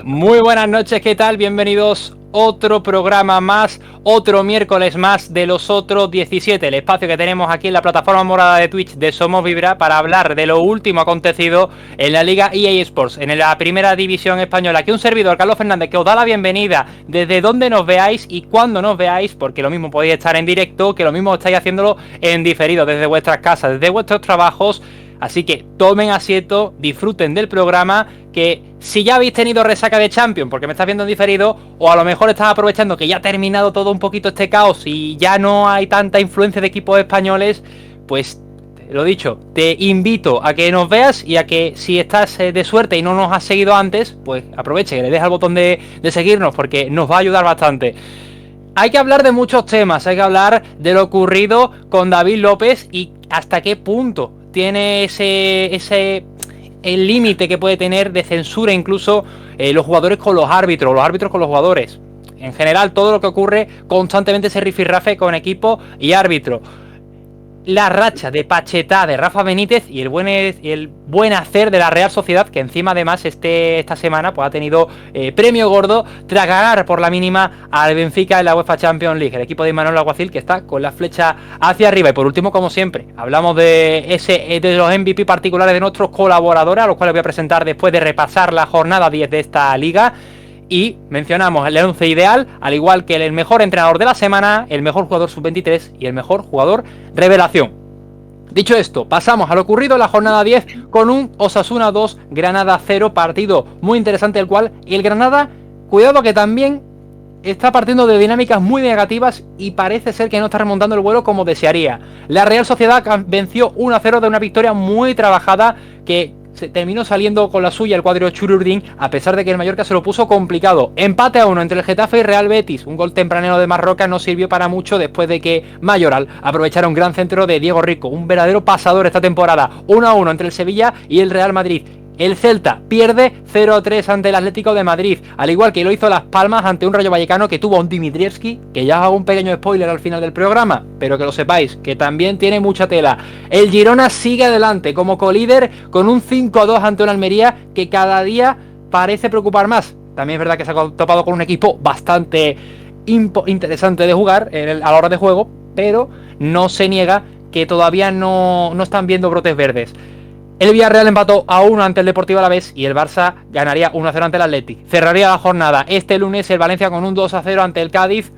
Muy buenas noches, ¿qué tal? Bienvenidos otro programa más, otro miércoles más de los otros 17, el espacio que tenemos aquí en la plataforma morada de Twitch de Somos Vibra para hablar de lo último acontecido en la Liga EA Sports, en la primera división española. Que un servidor, Carlos Fernández, que os da la bienvenida desde donde nos veáis y cuando nos veáis, porque lo mismo podéis estar en directo, que lo mismo estáis haciéndolo en diferido, desde vuestras casas, desde vuestros trabajos. Así que tomen asiento, disfruten del programa, que si ya habéis tenido resaca de Champions, porque me estás viendo en diferido, o a lo mejor estás aprovechando que ya ha terminado todo un poquito este caos y ya no hay tanta influencia de equipos españoles, pues lo dicho, te invito a que nos veas y a que si estás de suerte y no nos has seguido antes, pues aproveche, que le des al botón de seguirnos, porque nos va a ayudar bastante. Hay que hablar de muchos temas, hay que hablar de lo ocurrido con David López y hasta qué punto tiene el límite que puede tener de censura incluso los jugadores con los árbitros con los jugadores. En general, todo lo que ocurre constantemente ese rifirrafe con equipo y árbitro. La racha de Pachetá de Rafa Benítez y el buen hacer de la Real Sociedad, que encima además esta semana pues ha tenido premio gordo tras ganar por la mínima al Benfica en la UEFA Champions League, el equipo de Manuel Alguacil, que está con la flecha hacia arriba. Y por último, como siempre, hablamos de los MVP particulares de nuestros colaboradores, a los cuales voy a presentar después de repasar la jornada 10 de esta liga. Y mencionamos el 11 ideal, al igual que el mejor entrenador de la semana, el mejor jugador sub-23 y el mejor jugador revelación. Dicho esto, pasamos a lo ocurrido en la jornada 10 con un Osasuna 2, Granada 0, partido muy interesante el cual el Granada, cuidado que también está partiendo de dinámicas muy negativas y parece ser que no está remontando el vuelo como desearía. La Real Sociedad venció 1-0 de una victoria muy trabajada que se terminó saliendo con la suya el cuadro Chururdín, a pesar de que el Mallorca se lo puso complicado. Empate a 1 entre el Getafe y Real Betis. Un gol tempranero de Marroca no sirvió para mucho después de que Mayoral aprovechara un gran centro de Diego Rico, un verdadero pasador esta temporada. 1-1 entre el Sevilla y el Real Madrid. El Celta pierde 0-3 ante el Atlético de Madrid, al igual que lo hizo Las Palmas ante un Rayo Vallecano que tuvo un Dimitrievski, que ya os hago un pequeño spoiler al final del programa, pero que lo sepáis, que también tiene mucha tela. El Girona sigue adelante como colíder con un 5-2 ante una Almería que cada día parece preocupar más. También es verdad que se ha topado con un equipo bastante interesante de jugar a la hora de juego, pero no se niega que todavía no están viendo brotes verdes. El Villarreal empató a 1 ante el Deportivo Alavés y el Barça ganaría 1-0 ante el Atleti. Cerraría la jornada este lunes el Valencia con un 2-0 ante el Cádiz,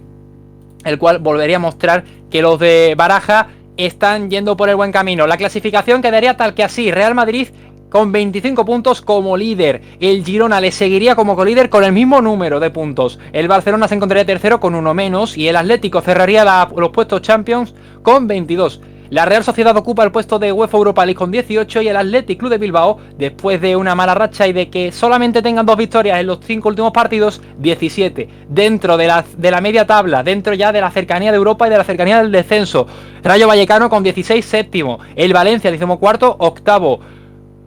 el cual volvería a mostrar que los de Baraja están yendo por el buen camino. La clasificación quedaría tal que así: Real Madrid con 25 puntos como líder. El Girona le seguiría como colíder con el mismo número de puntos. El Barcelona se encontraría tercero con uno menos y el Atlético cerraría los puestos Champions con 22. La Real Sociedad ocupa el puesto de UEFA Europa League con 18 y el Athletic Club de Bilbao, después de una mala racha y de que solamente tengan 2 victorias en los 5 últimos partidos, 17. Dentro de la media tabla, dentro ya de la cercanía de Europa y de la cercanía del descenso. Rayo Vallecano con 16, séptimo. El Valencia, 14º, octavo.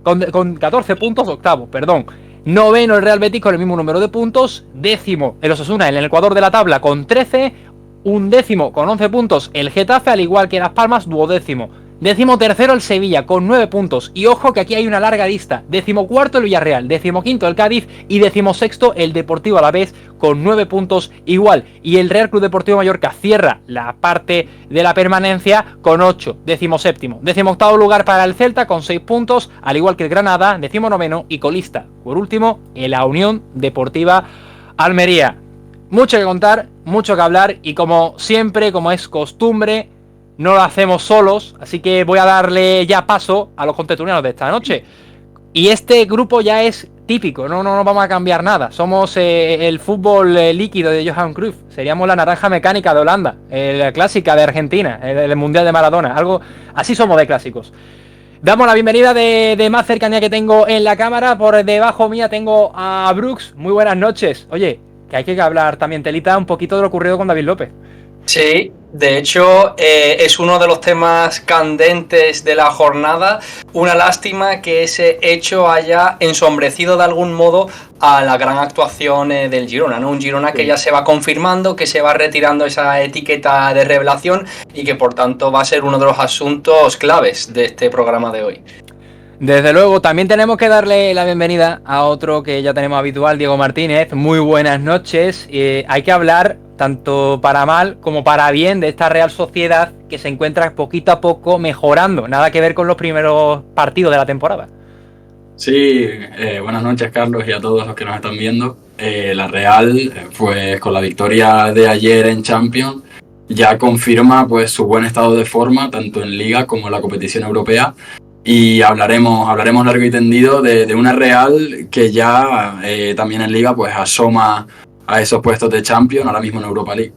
Con 14 puntos, octavo, perdón. Noveno el Real Betis con el mismo número de puntos. Décimo el Osasuna en el Ecuador de la tabla con 13. Undécimo con 11 puntos el Getafe, al igual que Las Palmas, duodécimo. 13º el Sevilla con 9 puntos. Y ojo que aquí hay una larga lista. 14º el Villarreal, 15º el Cádiz y 16º el Deportivo Alavés con 9 puntos igual. Y el Real Club Deportivo Mallorca cierra la parte de la permanencia con 8, 17º. 18º lugar para el Celta con 6 puntos, al igual que el Granada, 19º y colista. Por último, en la Unión Deportiva Almería. Mucho que contar, mucho que hablar y como siempre, como es costumbre, no lo hacemos solos, así que voy a darle ya paso a los contertulianos de esta noche. Y este grupo ya es típico, no vamos a cambiar nada. Somos el fútbol líquido de Johan Cruyff, seríamos la naranja mecánica de Holanda, la clásica de Argentina, el Mundial de Maradona, algo así somos de clásicos. Damos la bienvenida de más cercanía que tengo en la cámara. Por debajo mía tengo a Brooks. Muy buenas noches. Oye, que hay que hablar también, telita, un poquito de lo ocurrido con David López. Sí, de hecho es uno de los temas candentes de la jornada. Una lástima que ese hecho haya ensombrecido de algún modo a la gran actuación del Girona, ¿no? Un Girona que ya se va confirmando, que se va retirando esa etiqueta de revelación y que por tanto va a ser uno de los asuntos claves de este programa de hoy. Desde luego, también tenemos que darle la bienvenida a otro que ya tenemos habitual, Diego Martínez. Muy buenas noches. Hay que hablar, tanto para mal como para bien, de esta Real Sociedad que se encuentra poquito a poco mejorando. Nada que ver con los primeros partidos de la temporada. Sí, buenas noches Carlos y a todos los que nos están viendo. La Real, pues con la victoria de ayer en Champions, ya confirma pues su buen estado de forma, tanto en Liga como en la competición europea. Y hablaremos largo y tendido de una Real que ya también en Liga pues asoma a esos puestos de Champions, ahora mismo en Europa League.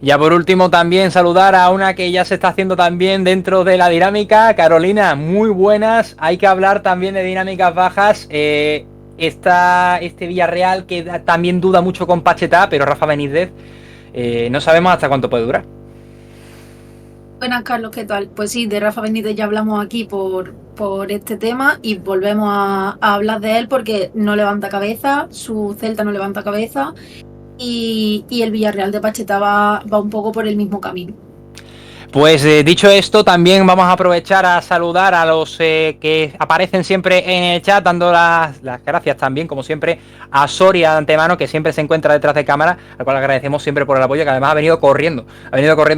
Ya por último también saludar a una que ya se está haciendo también dentro de la dinámica. Carolina, muy buenas. Hay que hablar también de dinámicas bajas. Este Villarreal que también duda mucho con Pacheta, pero Rafa Benítez no sabemos hasta cuánto puede durar. Buenas, Carlos, ¿qué tal? Pues sí, de Rafa Benítez ya hablamos aquí por este tema y volvemos a hablar de él porque no levanta cabeza, su Celta no levanta cabeza y el Villarreal de Pacheta va un poco por el mismo camino. Pues dicho esto, también vamos a aprovechar a saludar a los que aparecen siempre en el chat, dando las gracias también, como siempre, a Soria de antemano, que siempre se encuentra detrás de cámara, al cual agradecemos siempre por el apoyo, que además ha venido corriendo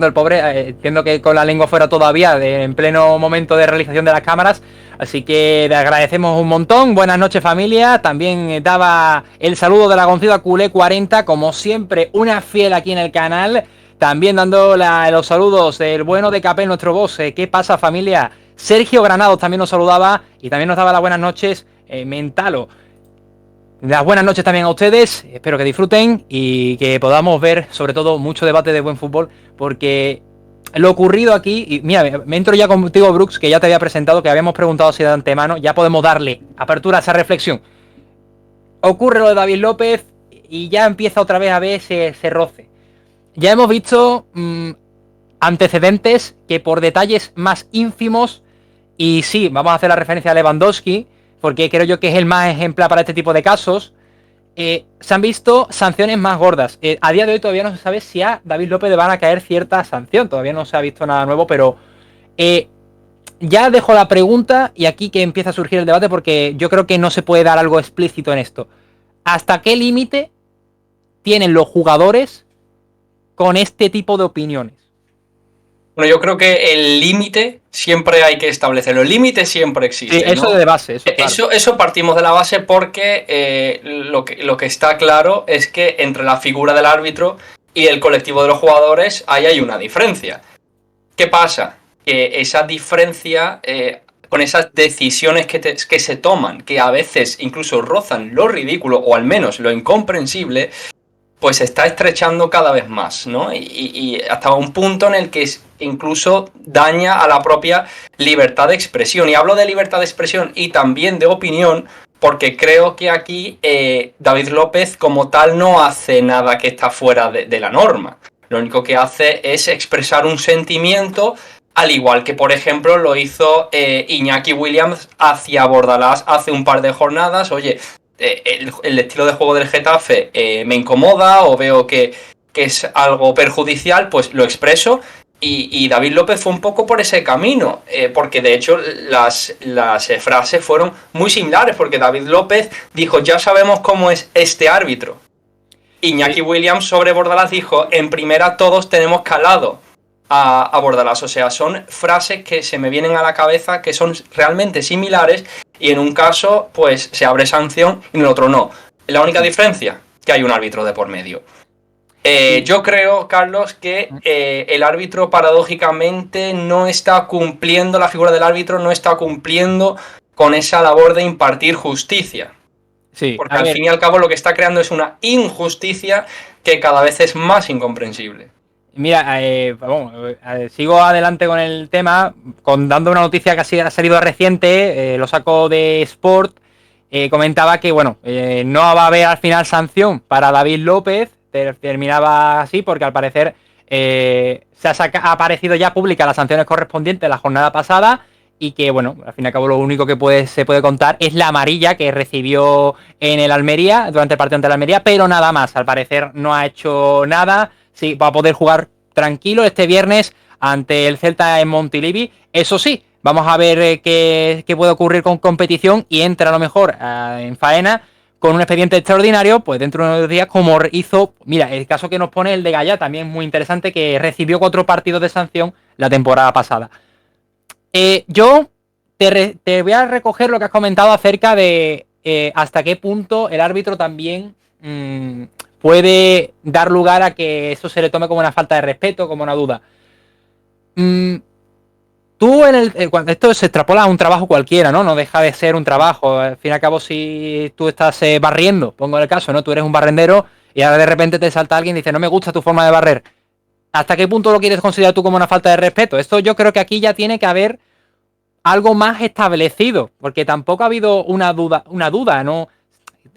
el pobre, entiendo que con la lengua fuera todavía, en pleno momento de realización de las cámaras, así que le agradecemos un montón. Buenas noches, familia. También daba el saludo de la Goncida Culé 40, como siempre, una fiel aquí en el canal. También dando los saludos del bueno de Capel, nuestro boss. ¿Qué pasa, familia? Sergio Granados también nos saludaba y también nos daba las buenas noches, Mentalo. Las buenas noches también a ustedes. Espero que disfruten y que podamos ver, sobre todo, mucho debate de buen fútbol, porque lo ocurrido aquí, y mira, me entro ya contigo, Brooks, que ya te había presentado, que habíamos preguntado así de antemano, ya podemos darle apertura a esa reflexión. Ocurre lo de David López y ya empieza otra vez a ver ese roce. Ya hemos visto antecedentes que por detalles más ínfimos, y sí, vamos a hacer la referencia a Lewandowski, porque creo yo que es el más ejemplar para este tipo de casos, se han visto sanciones más gordas. A día de hoy todavía no se sabe si a David López le van a caer cierta sanción, todavía no se ha visto nada nuevo, pero ya dejo la pregunta y aquí que empieza a surgir el debate, porque yo creo que no se puede dar algo explícito en esto. ¿Hasta qué límite tienen los jugadores con este tipo de opiniones? Bueno, yo creo que el límite siempre hay que establecerlo. El límite siempre existe. Sí, eso, ¿no? De base. Eso partimos de la base porque lo que está claro es que entre la figura del árbitro y el colectivo de los jugadores ahí hay una diferencia. ¿Qué pasa? Que esa diferencia, con esas decisiones que se toman, que a veces incluso rozan lo ridículo o al menos lo incomprensible, pues se está estrechando cada vez más, ¿no? Y hasta un punto en el que incluso daña a la propia libertad de expresión. Y hablo de libertad de expresión y también de opinión porque creo que aquí David López como tal no hace nada que está fuera de la norma. Lo único que hace es expresar un sentimiento, al igual que, por ejemplo, lo hizo Iñaki Williams hacia Bordalás hace un par de jornadas. Oye, el estilo de juego del Getafe me incomoda o veo que es algo perjudicial, pues lo expreso. Y David López fue un poco por ese camino, porque de hecho las frases fueron muy similares, porque David López dijo, ya sabemos cómo es este árbitro. Iñaki Williams sobre Bordalás dijo, en primera todos tenemos calado a Bordalás. O sea, son frases que se me vienen a la cabeza que son realmente similares y en un caso pues se abre sanción y en el otro no. La única diferencia, que hay un árbitro de por medio. Yo creo, Carlos, que el árbitro paradójicamente no está cumpliendo, la figura del árbitro no está cumpliendo con esa labor de impartir justicia. Sí, porque al fin y al cabo lo que está creando es una injusticia que cada vez es más incomprensible. Mira, sigo adelante con el tema, dando una noticia que ha salido reciente, lo saco de Sport, comentaba que bueno, no va a haber al final sanción para David López, terminaba así porque al parecer ha aparecido ya pública las sanciones correspondientes la jornada pasada y que bueno, al fin y al cabo lo único que se puede contar es la amarilla que recibió en el Almería, durante el partido ante el Almería, pero nada más, al parecer no ha hecho nada. Sí, va a poder jugar tranquilo este viernes ante el Celta en Montilivi. Eso sí, vamos a ver qué puede ocurrir con competición y entra a lo mejor en faena con un expediente extraordinario, pues dentro de unos días, como hizo, mira, el caso que nos pone el de Gaya también es muy interesante, que recibió 4 partidos de sanción la temporada pasada. Yo te voy a recoger lo que has comentado acerca de hasta qué punto el árbitro también puede dar lugar a que eso se le tome como una falta de respeto, como una duda. Tú cuando esto se extrapola a un trabajo cualquiera, ¿no? No deja de ser un trabajo. Al fin y al cabo, si tú estás barriendo, pongo el caso, ¿no? Tú eres un barrendero y ahora de repente te salta alguien y dice, no me gusta tu forma de barrer. ¿Hasta qué punto lo quieres considerar tú como una falta de respeto? Esto yo creo que aquí ya tiene que haber algo más establecido, porque tampoco ha habido una duda, ¿no?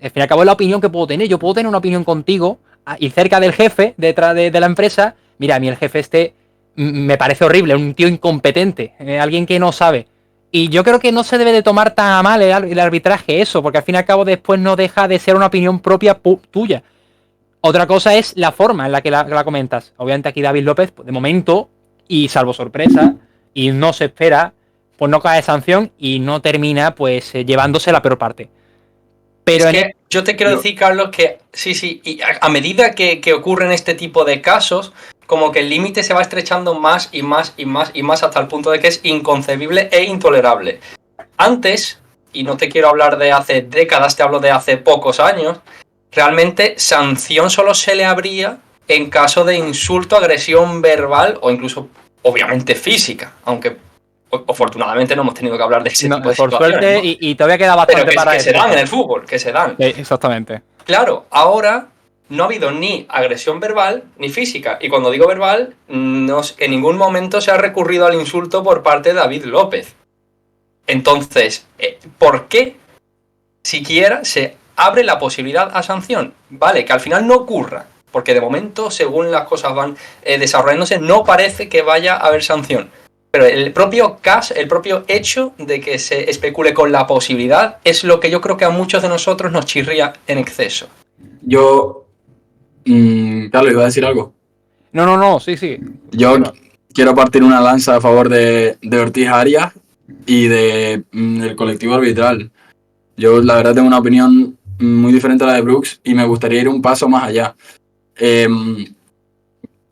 Al fin y al cabo es la opinión que puedo tener. Yo puedo tener una opinión contigo y cerca del jefe, detrás de la empresa. Mira, a mí el jefe me parece horrible, un tío incompetente, alguien que no sabe. Y yo creo que no se debe de tomar tan a mal el arbitraje eso, porque al fin y al cabo después no deja de ser una opinión propia tuya. Otra cosa es la forma en la que la comentas. Obviamente aquí David López, de momento, y salvo sorpresa, y no se espera, pues no cae sanción y no termina pues llevándose la peor parte. Pero es que yo te quiero decir, Carlos, que sí, y a medida que ocurren este tipo de casos, como que el límite se va estrechando más y más hasta el punto de que es inconcebible e intolerable. Antes, y no te quiero hablar de hace décadas, te hablo de hace pocos años, realmente sanción solo se le habría en caso de insulto, agresión verbal o incluso, obviamente, física, aunque afortunadamente no hemos tenido que hablar de ese tipo de por situaciones, suerte, ¿no? y todavía queda bastante pero para que eso. se dan en el fútbol, que se dan. Sí, exactamente. Claro, ahora no ha habido ni agresión verbal ni física. Y cuando digo verbal, en ningún momento se ha recurrido al insulto por parte de David López. Entonces, ¿por qué siquiera se abre la posibilidad a sanción? Vale, que al final no ocurra, porque de momento, según las cosas van desarrollándose, no parece que vaya a haber sanción. Pero el propio caso, el propio hecho de que se especule con la posibilidad es lo que yo creo que a muchos de nosotros nos chirría en exceso. Yo, Carlos, ¿iba a decir algo? No, sí. Yo quiero partir una lanza a favor de Ortiz Arias y del colectivo arbitral. Yo, la verdad, tengo una opinión muy diferente a la de Brooks y me gustaría ir un paso más allá. En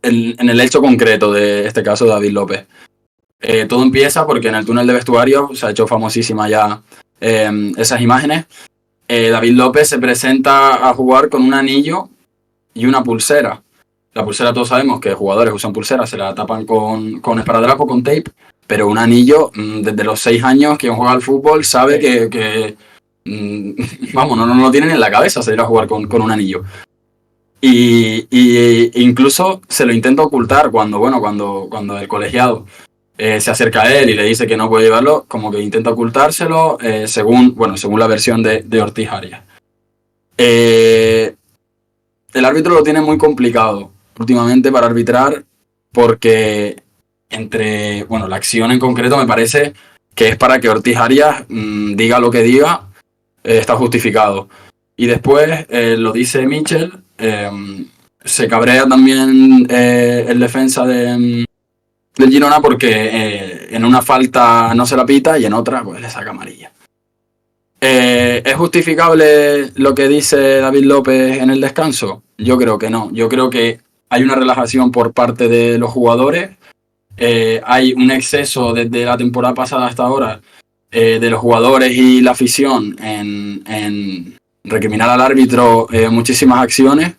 el hecho concreto de este caso de David López. Todo empieza porque en el túnel de vestuario se ha hecho famosísima ya esas imágenes. David López se presenta a jugar con un anillo y una pulsera. La pulsera, todos sabemos que jugadores usan pulseras, se la tapan con esparadrapo, con tape, pero un anillo, desde los 6 años que juega al fútbol, sabe que vamos, no lo tienen en la cabeza salir a jugar con un anillo. Y incluso se lo intenta ocultar cuando el colegiado se acerca a él y le dice que no puede llevarlo, como que intenta ocultárselo, según la versión de Ortiz Arias. El árbitro lo tiene muy complicado últimamente para arbitrar porque la acción en concreto me parece que es para que Ortiz Arias diga lo que diga, está justificado. Y después lo dice Michel, se cabrea también el defensa del Girona porque en una falta no se la pita y en otra pues le saca amarilla. ¿Es justificable lo que dice David López en el descanso? Yo creo que no. Yo creo que hay una relajación por parte de los jugadores. Hay un exceso desde la temporada pasada hasta ahora de los jugadores y la afición en recriminar al árbitro muchísimas acciones,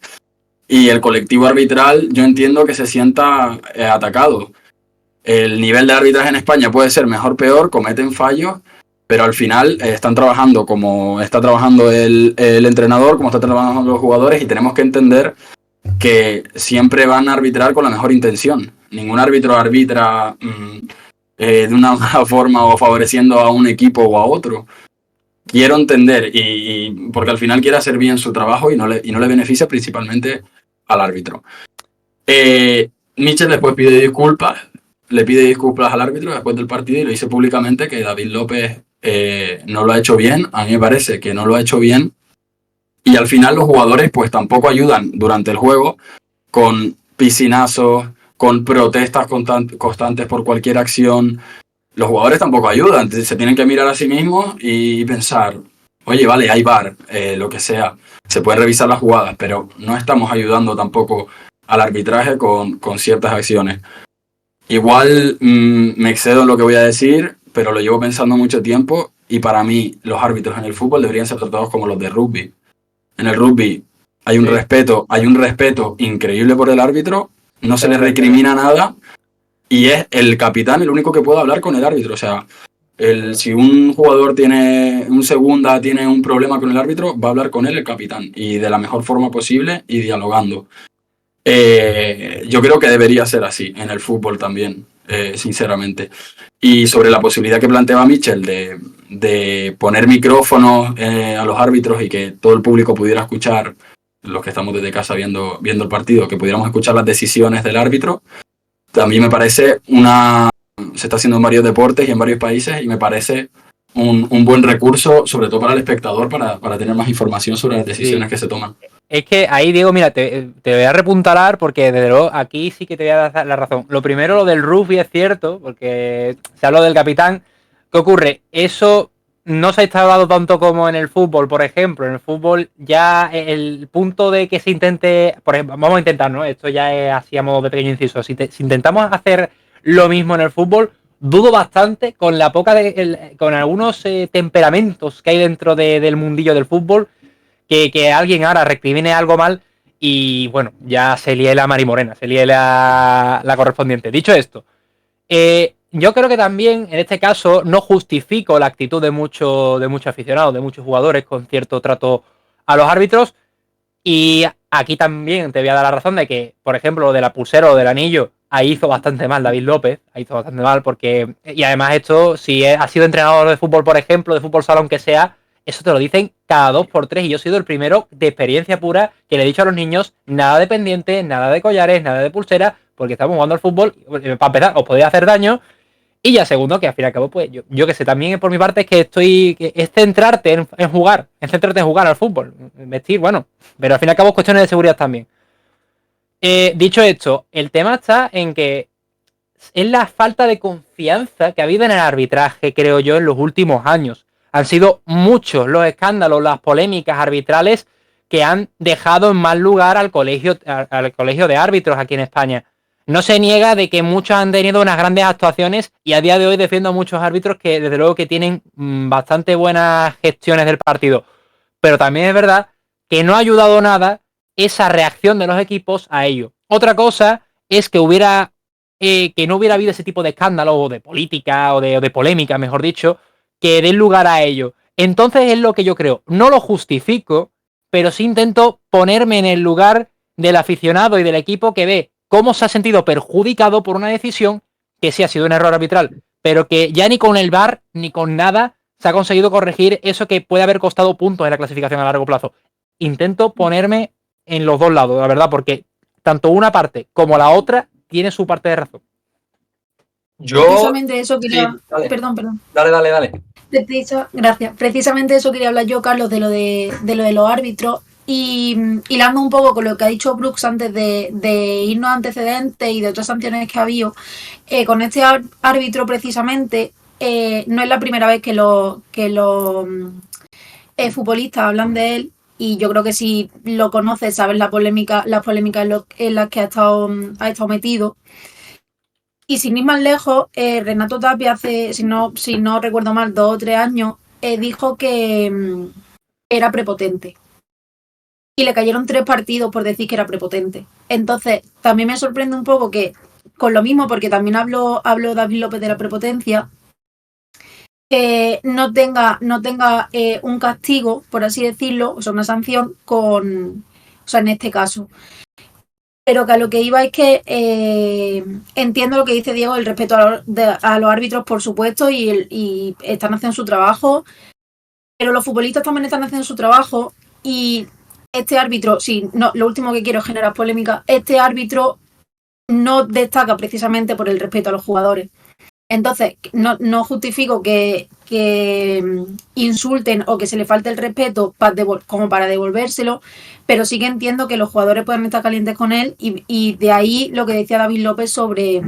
y el colectivo arbitral yo entiendo que se sienta atacado. El nivel de arbitraje en España puede ser mejor o peor, cometen fallos, pero al final están trabajando como está trabajando el entrenador, como están trabajando los jugadores, y tenemos que entender que siempre van a arbitrar con la mejor intención. Ningún árbitro arbitra de una mala forma o favoreciendo a un equipo o a otro. Quiero entender, y porque al final quiere hacer bien su trabajo y no le beneficia principalmente al árbitro. Michel después le pide disculpas al árbitro después del partido y lo dice públicamente que David López no lo ha hecho bien. A mí me parece que no lo ha hecho bien, y al final los jugadores pues tampoco ayudan durante el juego con piscinazos, con protestas constantes por cualquier acción. los jugadores tampoco ayudan, entonces se tienen que mirar a sí mismos y pensar, oye, vale, hay VAR, lo que sea, se pueden revisar las jugadas, pero no estamos ayudando tampoco al arbitraje con ciertas acciones. Igual me excedo en lo que voy a decir, pero lo llevo pensando mucho tiempo y para mí los árbitros en el fútbol deberían ser tratados como los de rugby. En el rugby hay un respeto increíble por el árbitro, no se le recrimina nada y es el capitán el único que puede hablar con el árbitro. O sea, si un jugador un segunda tiene un problema con el árbitro, va a hablar con él el capitán y de la mejor forma posible y dialogando. Yo creo que debería ser así en el fútbol también, sinceramente. Y sobre la posibilidad que planteaba Michel de poner micrófonos a los árbitros y que todo el público pudiera escuchar, los que estamos desde casa viendo el partido, que pudiéramos escuchar las decisiones del árbitro, también me parece se está haciendo en varios deportes y en varios países y me parece un buen recurso, sobre todo para el espectador, para tener más información sobre las decisiones que se toman. Es que ahí, Diego, mira, te voy a repuntalar porque desde luego aquí sí que te voy a dar la razón. Lo primero, lo del rugby es cierto, porque se habló del capitán. ¿Qué ocurre? Eso no se ha instaurado tanto como en el fútbol, por ejemplo. En el fútbol ya el punto de que se intente, por ejemplo, vamos a intentar, ¿no? Esto ya es así a modo de pequeño inciso. Si intentamos hacer lo mismo en el fútbol, dudo bastante con la con algunos temperamentos que hay dentro del mundillo del fútbol, que alguien ahora recrimine algo mal y bueno, ya se líe la marimorena, se líe la correspondiente. Dicho esto, yo creo que también en este caso no justifico la actitud de muchos aficionados, de muchos jugadores con cierto trato a los árbitros. Y aquí también te voy a dar la razón de que, por ejemplo, lo de la pulsera o del anillo, ahí hizo bastante mal David López, ahí hizo bastante mal porque, y además esto, si ha sido entrenador de fútbol, por ejemplo, de fútbol salón que sea, eso te lo dicen cada 2 por 3 y yo he sido el primero de experiencia pura que le he dicho a los niños nada de pendientes, nada de collares, nada de pulsera, porque estamos jugando al fútbol, para empezar, os podéis hacer daño y ya segundo, que al fin y al cabo, pues yo que sé, también por mi parte es que es centrarte en jugar, al fútbol, vestir, bueno, pero al fin y al cabo es cuestiones de seguridad también. Dicho esto, el tema está en que es la falta de confianza que ha habido en el arbitraje, creo yo, en los últimos años. Han sido muchos los escándalos, las polémicas arbitrales que han dejado en mal lugar al colegio de árbitros aquí en España. No se niega de que muchos han tenido unas grandes actuaciones y a día de hoy defiendo a muchos árbitros que desde luego que tienen bastante buenas gestiones del partido. Pero también es verdad que no ha ayudado nada esa reacción de los equipos a ello. Otra cosa es que que no hubiera habido ese tipo de escándalo o de política o de polémica, mejor dicho, que den lugar a ello. Entonces es lo que yo creo. No lo justifico, pero sí intento ponerme en el lugar del aficionado y del equipo que ve cómo se ha sentido perjudicado por una decisión que sí ha sido un error arbitral, pero que ya ni con el VAR ni con nada se ha conseguido corregir eso que puede haber costado puntos en la clasificación a largo plazo. Intento ponerme en los dos lados, la verdad, porque tanto una parte como la otra tiene su parte de razón. Precisamente eso quería... Sí, dale. Perdón. Dale. Gracias. Precisamente eso quería hablar yo, Carlos, de lo de los árbitros. Y hilando un poco con lo que ha dicho Brooks antes de irnos a antecedentes y de otras sanciones que ha habido, con este árbitro precisamente, no es la primera vez que los futbolistas hablan de él, y yo creo que si lo conoces, sabes las polémicas en las que ha estado metido. Y sin ir más lejos, Renato Tapia hace, si no recuerdo mal, 2 o 3 años, dijo que era prepotente. Y le cayeron 3 partidos por decir que era prepotente. Entonces, también me sorprende un poco que, con lo mismo, porque también habló David López de la prepotencia, no tenga un castigo, por así decirlo, o sea, una sanción en este caso. Pero que a lo que iba es que entiendo lo que dice Diego, el respeto a los árbitros, por supuesto, y están haciendo su trabajo, pero los futbolistas también están haciendo su trabajo, y este árbitro, lo último que quiero es generar polémica, este árbitro no destaca precisamente por el respeto a los jugadores. Entonces, no justifico que insulten o que se le falte el respeto como para devolvérselo, pero sí que entiendo que los jugadores pueden estar calientes con él, y de ahí lo que decía David López sobre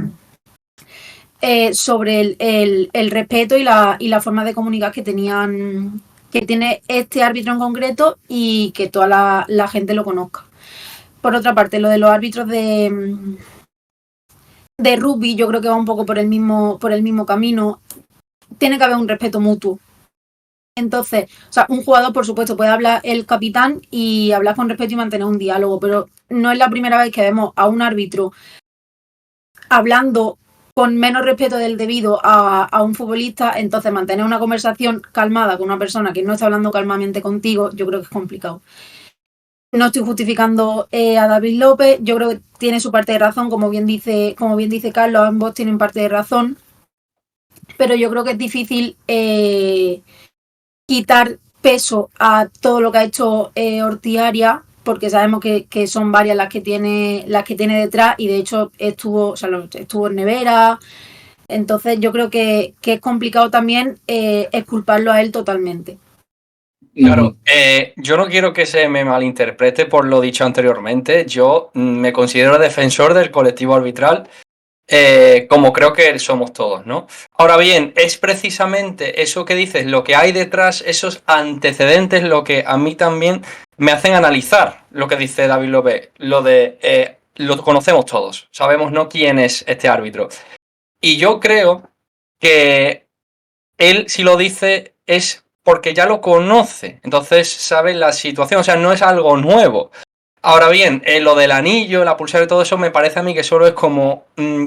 sobre el respeto y la forma de comunicar que tiene este árbitro en concreto y que toda la gente lo conozca. Por otra parte, lo de los árbitros de rugby, yo creo que va un poco por el mismo camino. Tiene que haber un respeto mutuo. Entonces, o sea, un jugador, por supuesto, puede hablar el capitán y hablar con respeto y mantener un diálogo, pero no es la primera vez que vemos a un árbitro hablando con menos respeto del debido a un futbolista. Entonces, mantener una conversación calmada con una persona que no está hablando calmadamente contigo, yo creo que es complicado. No estoy justificando a David López, yo creo que tiene su parte de razón, como bien dice Carlos, ambos tienen parte de razón, pero yo creo que es difícil quitar peso a todo lo que ha hecho Ortiz Arias, porque sabemos que son varias las que tiene detrás, y de hecho estuvo en nevera. Entonces yo creo que es complicado también exculparlo a él totalmente. Claro, yo no quiero que se me malinterprete por lo dicho anteriormente. Yo me considero defensor del colectivo arbitral, como creo que somos todos, ¿no? Ahora bien, es precisamente eso que dices, lo que hay detrás, esos antecedentes, lo que a mí también me hacen analizar lo que dice David López, lo conocemos todos, sabemos, ¿no?, quién es este árbitro. Y yo creo que él, si lo dice, es porque ya lo conoce, entonces sabe la situación, o sea, no es algo nuevo. Ahora bien, lo del anillo, la pulsera y todo eso me parece a mí que solo es como,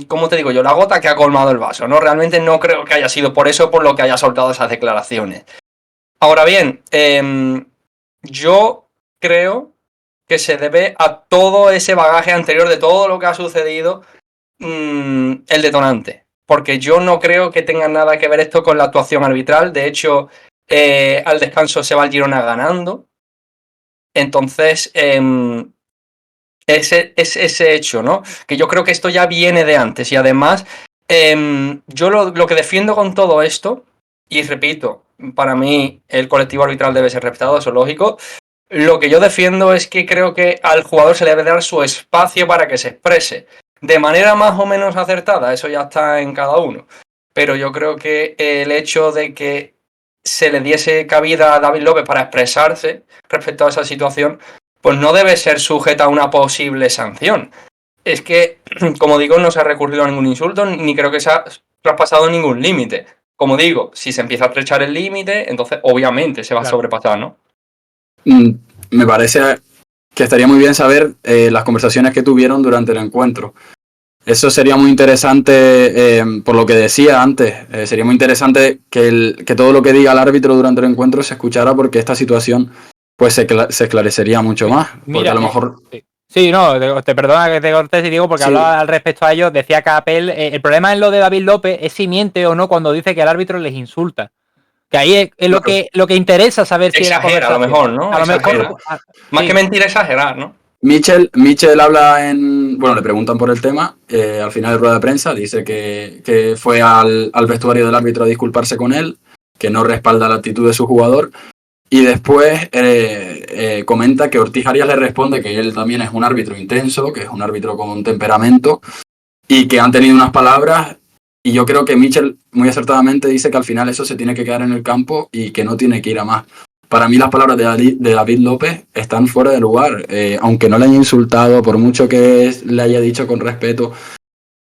¿cómo te digo yo?, la gota que ha colmado el vaso, ¿no? Realmente no creo que haya sido por eso por lo que haya soltado esas declaraciones. Ahora bien, yo creo que se debe a todo ese bagaje anterior de todo lo que ha sucedido, el detonante. Porque yo no creo que tenga nada que ver esto con la actuación arbitral. De hecho, al descanso se va el Girona ganando. Entonces, ese hecho, ¿no? Que yo creo que esto ya viene de antes. Y además, yo lo que defiendo con todo esto, y repito, para mí el colectivo arbitral debe ser respetado, eso es lógico. Lo que yo defiendo es que creo que al jugador se le debe dar su espacio para que se exprese. De manera más o menos acertada, eso ya está en cada uno. Pero yo creo que el hecho de que se le diese cabida a David López para expresarse respecto a esa situación, pues no debe ser sujeta a una posible sanción. Es que, como digo, no se ha recurrido a ningún insulto, ni creo que se ha traspasado ningún límite. Como digo, si se empieza a estrechar el límite, entonces obviamente se va a sobrepasar, ¿no? Me parece que estaría muy bien saber las conversaciones que tuvieron durante el encuentro. Eso sería muy interesante, por lo que decía antes, sería muy interesante que todo lo que diga el árbitro durante el encuentro se escuchara, porque esta situación pues se esclarecería mucho más. Porque Mira, a lo mejor... Sí, no, te perdona que te cortes y digo, porque Sí. hablaba al respecto a ello, decía Capel, el problema en lo de David López es si miente o no cuando dice que el árbitro les insulta. Que ahí es lo que interesa saber si exagera, a lo mejor, ¿no? A lo Exagera. mejor, Más sí. que mentir, exagerar, ¿no? Mitchell habla le preguntan por el tema, al final de rueda de prensa, dice que fue al vestuario del árbitro a disculparse con él, que no respalda la actitud de su jugador, y después comenta que Ortiz Arias le responde que él también es un árbitro intenso, que es un árbitro con un temperamento, y que han tenido unas palabras, y yo creo que Mitchell muy acertadamente dice que al final eso se tiene que quedar en el campo y que no tiene que ir a más. Para mí las palabras de David López están fuera de lugar, aunque no le haya insultado, por mucho que le haya dicho con respeto.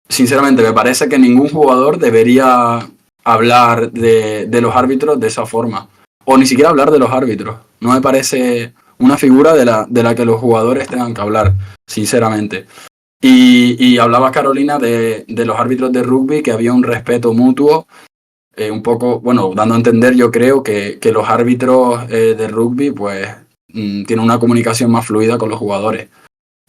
Sinceramente, me parece que ningún jugador debería hablar de los árbitros de esa forma, o ni siquiera hablar de los árbitros. No me parece una figura de la que los jugadores tengan que hablar, sinceramente. Y hablaba Carolina de los árbitros de rugby, que había un respeto mutuo. Un poco, dando a entender, yo creo que los árbitros de rugby pues tienen una comunicación más fluida con los jugadores.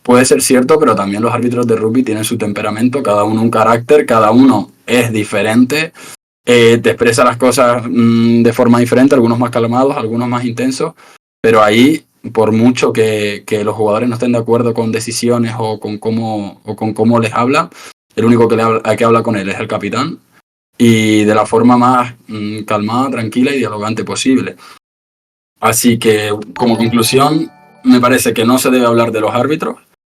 Puede ser cierto, pero también los árbitros de rugby tienen su temperamento, cada uno un carácter, cada uno es diferente, te expresa las cosas de forma diferente, algunos más calmados, algunos más intensos, pero ahí, por mucho que los jugadores no estén de acuerdo con decisiones o con cómo les habla, el único que habla con él es el capitán, y de la forma más calmada, tranquila y dialogante posible. Así que, como conclusión, me parece que no se debe hablar de los árbitros,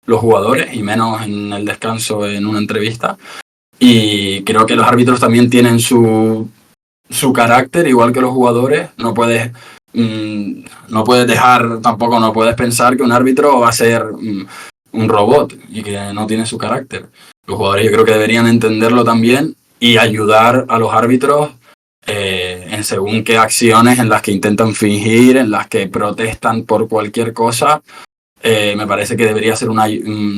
los jugadores, y menos en el descanso en una entrevista. Y creo que los árbitros también tienen su carácter, igual que los jugadores. No puedes tampoco no puedes pensar que un árbitro va a ser un robot y que no tiene su carácter. Los jugadores yo creo que deberían entenderlo también y ayudar a los árbitros en según qué acciones en las que intentan fingir, en las que protestan por cualquier cosa. Me parece que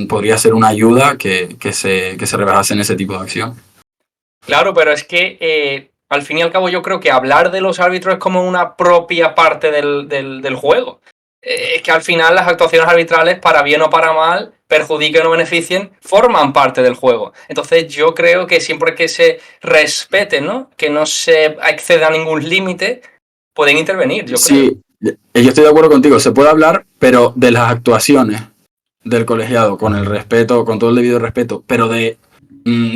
podría ser una ayuda que se rebajase en ese tipo de acción. Claro, pero es que al fin y al cabo yo creo que hablar de los árbitros es como una propia parte del juego. Es que al final las actuaciones arbitrales, para bien o para mal, perjudiquen o beneficien, forman parte del juego. Entonces yo creo que siempre que se respete, ¿no? Que no se acceda a ningún límite, pueden intervenir, yo creo. Sí, yo estoy de acuerdo contigo. Se puede hablar, pero de las actuaciones del colegiado, con el respeto, con todo el debido respeto, pero de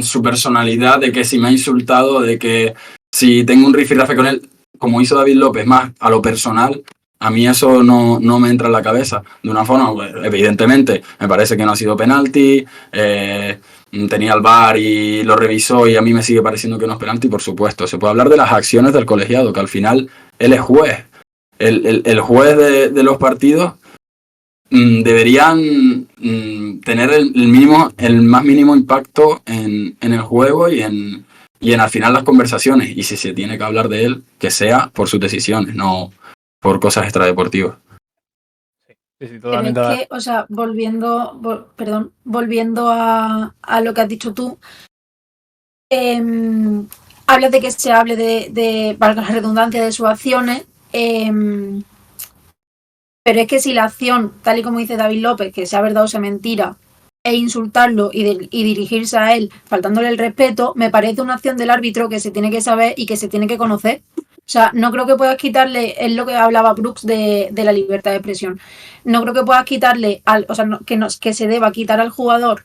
su personalidad, de que si me ha insultado, de que si tengo un rifirrafe con él, como hizo David López, más a lo personal, a mí eso no me entra en la cabeza. De una forma, pues, evidentemente, me parece que no ha sido penalti, tenía el VAR y lo revisó y a mí me sigue pareciendo que no es penalti, por supuesto. Se puede hablar de las acciones del colegiado, que al final él es juez. El juez de los partidos deberían tener el más mínimo impacto en el juego y en al final las conversaciones. Y si se tiene que hablar de él, que sea por sus decisiones, no por cosas extradeportivas. Sí, totalmente. Pero es que, o sea, volviendo a lo que has dicho tú, hablas de que se hable de valga la redundancia, de sus acciones, pero es que si la acción, tal y como dice David López, que sea verdad o sea mentira, e insultarlo y dirigirse a él faltándole el respeto, me parece una acción del árbitro que se tiene que saber y que se tiene que conocer. O sea, no creo que puedas quitarle, es lo que hablaba Brooks de la libertad de expresión, no creo que puedas quitarle, que se deba quitar al jugador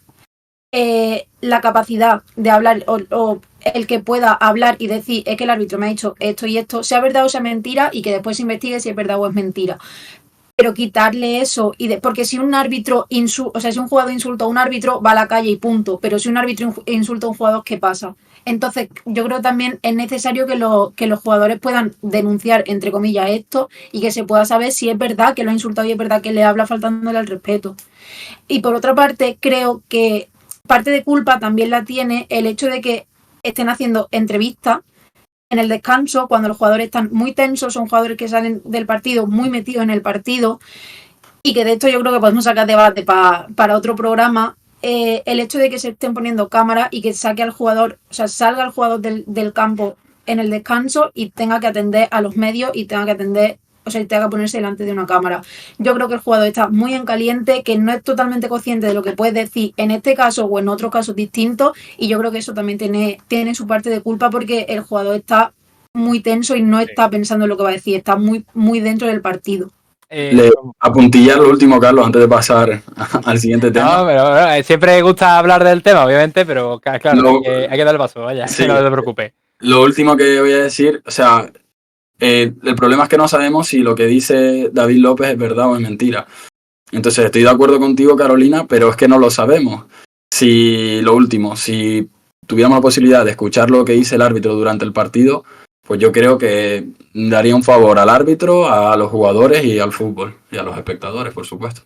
la capacidad de hablar o el que pueda hablar y decir es que el árbitro me ha dicho esto y esto, sea verdad o sea mentira, y que después se investigue si es verdad o es mentira. Pero quitarle eso, porque si un árbitro si un jugador insulta a un árbitro, va a la calle y punto. Pero si un árbitro insulta a un jugador, ¿qué pasa? Entonces, yo creo también es necesario que los jugadores puedan denunciar, entre comillas, esto, y que se pueda saber si es verdad que lo ha insultado y es verdad que le habla faltándole al respeto. Y por otra parte, creo que parte de culpa también la tiene el hecho de que estén haciendo entrevistas en el descanso, cuando los jugadores están muy tensos, son jugadores que salen del partido muy metidos en el partido, y que de esto yo creo que podemos sacar debate para otro programa. El hecho de que se estén poniendo cámaras y que salga el jugador del campo en el descanso y tenga que atender a los medios y tenga que ponerse delante de una cámara. Yo creo que el jugador está muy en caliente, que no es totalmente consciente de lo que puede decir en este caso o en otros casos distintos, y yo creo que eso también tiene su parte de culpa, porque el jugador está muy tenso y no está pensando en lo que va a decir, está muy, muy dentro del partido. Apuntillar lo último, Carlos, antes de pasar al siguiente tema. No, pero siempre gusta hablar del tema, obviamente, pero claro, hay que dar el paso, vaya, sí. No te preocupes. Lo último que voy a decir, o sea, el problema es que no sabemos si lo que dice David López es verdad o es mentira. Entonces estoy de acuerdo contigo, Carolina, pero es que no lo sabemos. Si tuviéramos la posibilidad de escuchar lo que dice el árbitro durante el partido, pues yo creo que daría un favor al árbitro, a los jugadores y al fútbol, y a los espectadores, por supuesto.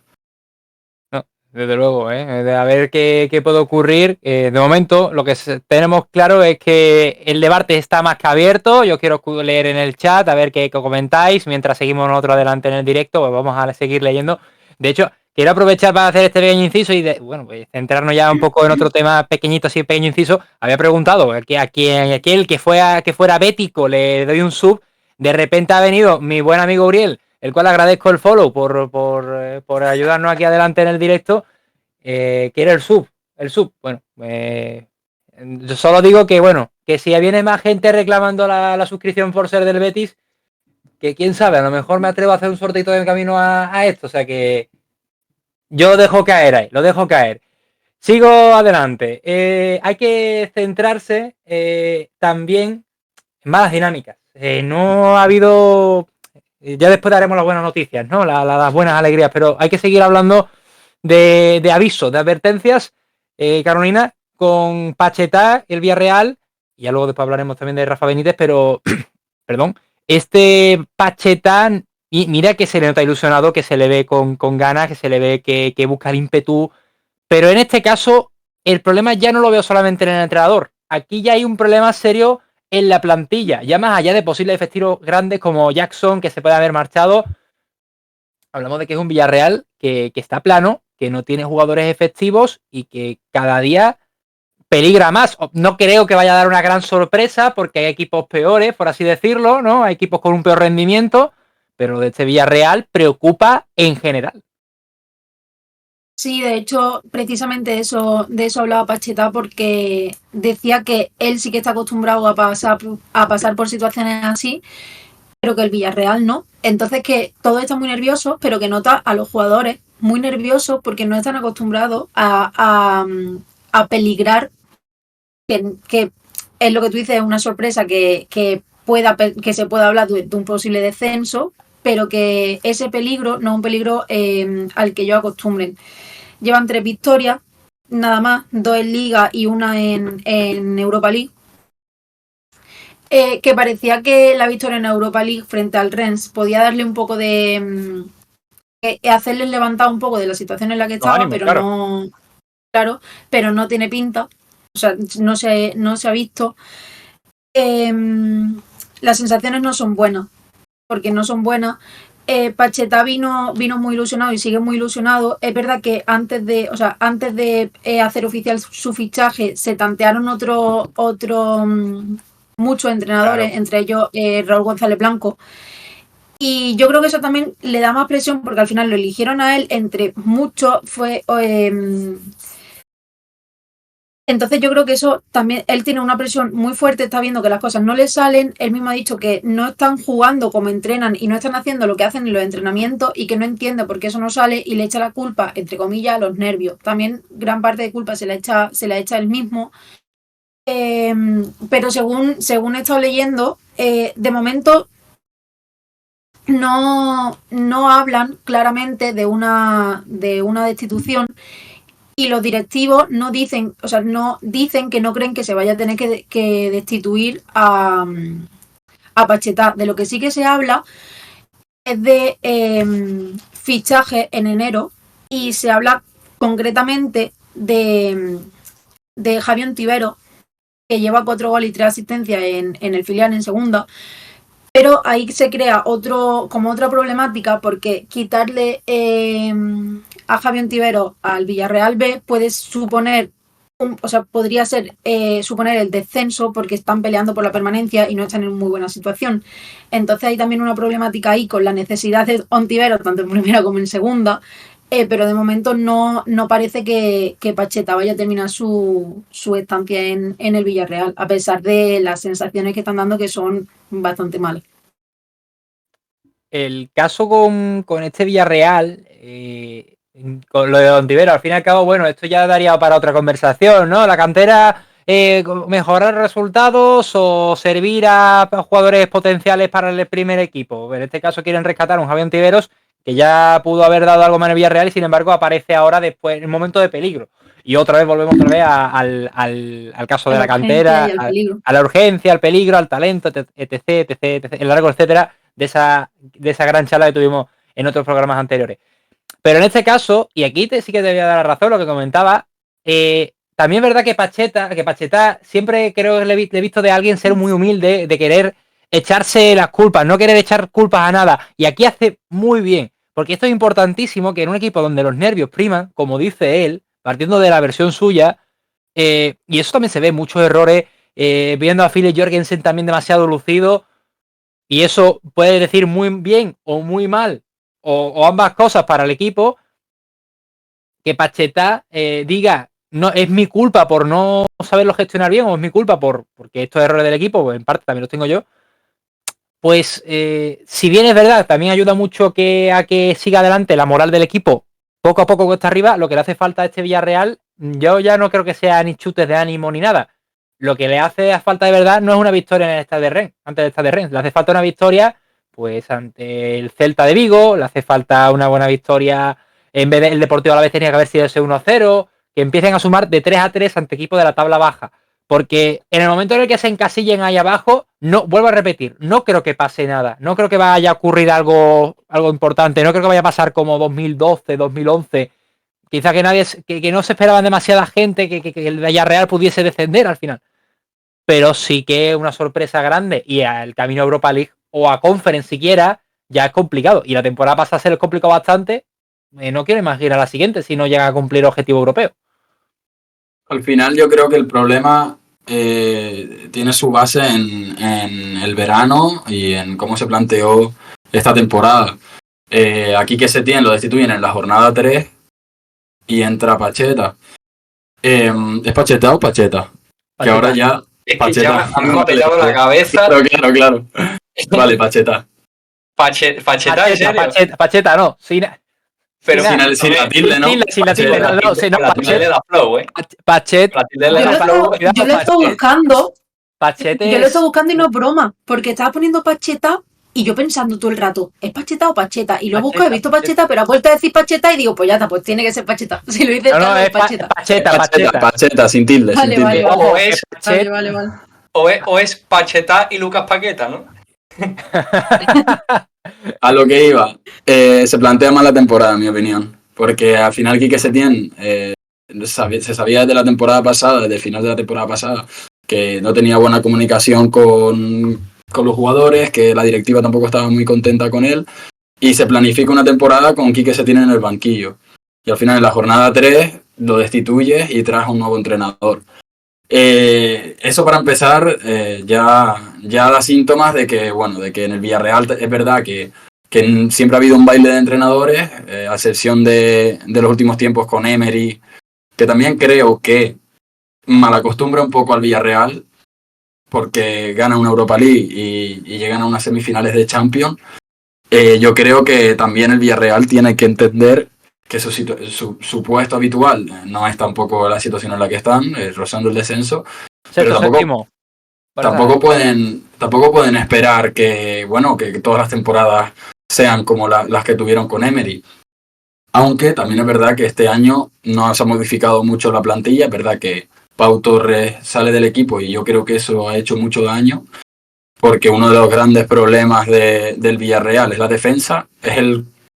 No, desde luego, de a ver qué puede ocurrir. De momento, lo que tenemos claro es que el debate está más que abierto. Yo quiero leer en el chat, a ver qué comentáis. Mientras seguimos nosotros adelante en el directo, pues vamos a seguir leyendo. De hecho, quiero aprovechar para hacer este pequeño inciso y pues centrarnos ya un poco en otro tema pequeñito, así pequeño inciso. Había preguntado que a aquel que fuera bético le doy un sub. De repente ha venido mi buen amigo Uriel, el cual agradezco el follow por ayudarnos aquí adelante en el directo. Quiere el sub. Bueno, yo solo digo que si viene más gente reclamando la suscripción por ser del Betis, que quién sabe, a lo mejor me atrevo a hacer un sorteito de camino a esto. O sea que yo lo dejo caer ahí, lo dejo caer. Sigo adelante. Hay que centrarse también en malas dinámicas. No ha habido... Ya después daremos las buenas noticias, ¿no? Las buenas alegrías, pero hay que seguir hablando de avisos, de advertencias, Carolina, con Pachetá, el Villarreal, y ya luego después hablaremos también de Rafa Benítez, pero, perdón, este Pachetá, y mira que se le nota ilusionado, que se le ve con ganas, que se le ve que busca el ímpetu, pero en este caso el problema ya no lo veo solamente en el entrenador, aquí ya hay un problema serio en la plantilla, ya más allá de posibles efectivos grandes como Jackson, que se puede haber marchado. Hablamos de que es un Villarreal que está plano, que no tiene jugadores efectivos y que cada día peligra más. No creo que vaya a dar una gran sorpresa porque hay equipos peores, por así decirlo, ¿no? Hay equipos con un peor rendimiento, pero de este Villarreal preocupa en general. Sí, de hecho, precisamente de eso hablaba Pacheta, porque decía que él sí que está acostumbrado a pasar por situaciones así, pero que el Villarreal no. Entonces que todos están muy nerviosos, pero que nota a los jugadores muy nerviosos porque no están acostumbrados a peligrar, que es lo que tú dices, es una sorpresa que se pueda hablar de un posible descenso, pero que ese peligro no es un peligro al que ellos acostumbren. Llevan 3 victorias, nada más, 2 en Liga y una en Europa League. Que parecía que la victoria en Europa League frente al Rennes podía darle un poco de... hacerles levantar un poco de la situación en la que estaba, ánimo, pero claro. no... Claro, pero no tiene pinta. O sea, no se ha visto. Las sensaciones no son buenas, porque no son buenas. Pacheta vino muy ilusionado y sigue muy ilusionado. Es verdad que antes de hacer oficial su fichaje se tantearon muchos entrenadores, Claro. entre ellos Raúl González Blanco. Y yo creo que eso también le da más presión porque al final lo eligieron a él entre muchos. Entonces yo creo que eso también, él tiene una presión muy fuerte, está viendo que las cosas no le salen, él mismo ha dicho que no están jugando como entrenan y no están haciendo lo que hacen en los entrenamientos y que no entiende por qué eso no sale y le echa la culpa, entre comillas, a los nervios. También gran parte de culpa se la echa él mismo. Pero según he estado leyendo, de momento no hablan claramente de una destitución. Y los directivos no dicen que no creen que se vaya a tener que destituir a Pacheta. De lo que sí que se habla es de fichaje en enero y se habla concretamente de Javier Ontivero, que lleva 4 goles y 3 asistencias en el filial en segunda. Pero ahí se crea otra problemática porque quitarle a Javier Ontivero al Villarreal B puede suponer, podría ser suponer el descenso porque están peleando por la permanencia y no están en muy buena situación. Entonces hay también una problemática ahí con la necesidad de Ontivero, tanto en primera como en segunda, pero de momento no parece que Pacheta vaya a terminar su estancia en el Villarreal, a pesar de las sensaciones que están dando que son bastante malas. El caso con este Villarreal, con lo de Ontivero, al fin y al cabo, bueno, esto ya daría para otra conversación, ¿no? La cantera, mejorar resultados o servir a jugadores potenciales para el primer equipo. En este caso quieren rescatar a un Javier Ontiveros que ya pudo haber dado algo más en el Villarreal y sin embargo aparece ahora después en un momento de peligro. Y volvemos otra vez al caso de la cantera, a la urgencia, al peligro, al talento, etc, el largo, etcétera, de esa gran charla que tuvimos en otros programas anteriores. Pero en este caso, y aquí sí que te voy a dar la razón, lo que comentaba, también es verdad que Pacheta siempre creo que le he visto de alguien ser muy humilde, de querer echarse las culpas, no querer echar culpas a nada. Y aquí hace muy bien, porque esto es importantísimo, que en un equipo donde los nervios priman, como dice él, partiendo de la versión suya, y eso también se ve, muchos errores, viendo a Philip Jorgensen también demasiado lucido, y eso puede decir muy bien o muy mal, o ambas cosas para el equipo, que Pacheta diga, no, es mi culpa por no saberlo gestionar bien, o es mi culpa porque estos errores del equipo, pues en parte también los tengo yo. Pues si bien es verdad, también ayuda mucho a que siga adelante la moral del equipo, poco a poco cuesta arriba. Lo que le hace falta a este Villarreal, yo ya no creo que sea ni chutes de ánimo ni nada. Lo que le hace falta de verdad no es una victoria en el Stade de Rennes, antes del Stade de Rennes. Le hace falta una victoria pues ante el Celta de Vigo, le hace falta una buena victoria. En vez del Deportivo Alavés tenía que haber sido ese 1-0, que empiecen a sumar de 3-3 ante equipos de la tabla baja. Porque en el momento en el que se encasillen ahí abajo, no, vuelvo a repetir, no creo que pase nada. No creo que vaya a ocurrir algo importante. No creo que vaya a pasar como 2012, 2011. Quizá que no se esperaban demasiada gente que el Villarreal pudiese descender al final. Pero sí que es una sorpresa grande. Y el camino a Europa League o a Conference siquiera ya es complicado. Y la temporada pasada se les complicó bastante. No quiero imaginar la siguiente si no llega a cumplir el objetivo europeo. Al final yo creo que el problema tiene su base en el verano y en cómo se planteó esta temporada. Aquí que Setién lo destituyen en la jornada 3 y entra Pacheta. ¿Es Pacheta o Pacheta? Que ahora ya... Es que Pacheta. ya me ha pillado la cabeza. Claro. Vale, Pacheta. Pacheta, ¿en serio? Pacheta, no. Pero sin la tilde, ¿no? Sin la tilde, no. La tilde le da flow, ¿eh? Pacheta. La tilde le da flow. Yo lo estoy buscando. Pachete. Yo lo estoy buscando y no es broma. Porque estaba poniendo Pacheta y yo pensando todo el rato, ¿es Pacheta o Pacheta? Y lo busco, he visto Pacheta, pero ha vuelto a decir Pacheta y digo, pues ya está, pues tiene que ser Pacheta. Si lo dice no, es Pacheta. Pacheta, sin tilde. Vale, sin tilde. Vale. O es Pacheta y Lucas Paqueta, ¿no? A lo que iba, se plantea mal la temporada, en mi opinión. Porque al final Quique Setién se sabía desde la temporada pasada, desde el final de la temporada pasada, que no tenía buena comunicación con los jugadores, que la directiva tampoco estaba muy contenta con él, y se planifica una temporada con Quique Setién en el banquillo. Y al final en la jornada 3 lo destituye y trae a un nuevo entrenador. Eso para empezar ya da síntomas de que en el Villarreal es verdad que siempre ha habido un baile de entrenadores, a excepción de los últimos tiempos con Emery, que también creo que malacostumbra un poco al Villarreal porque gana una Europa League y llegan a unas semifinales de Champions. Yo creo que también el Villarreal tiene que entender que su puesto habitual no es tampoco la situación en la que están, rozando el descenso. Pero tampoco pueden esperar que todas las temporadas sean como las que tuvieron con Emery. Aunque también es verdad que este año no se ha modificado mucho la plantilla, es verdad que Pau Torres sale del equipo y yo creo que eso ha hecho mucho daño, porque uno de los grandes problemas del Villarreal es la defensa.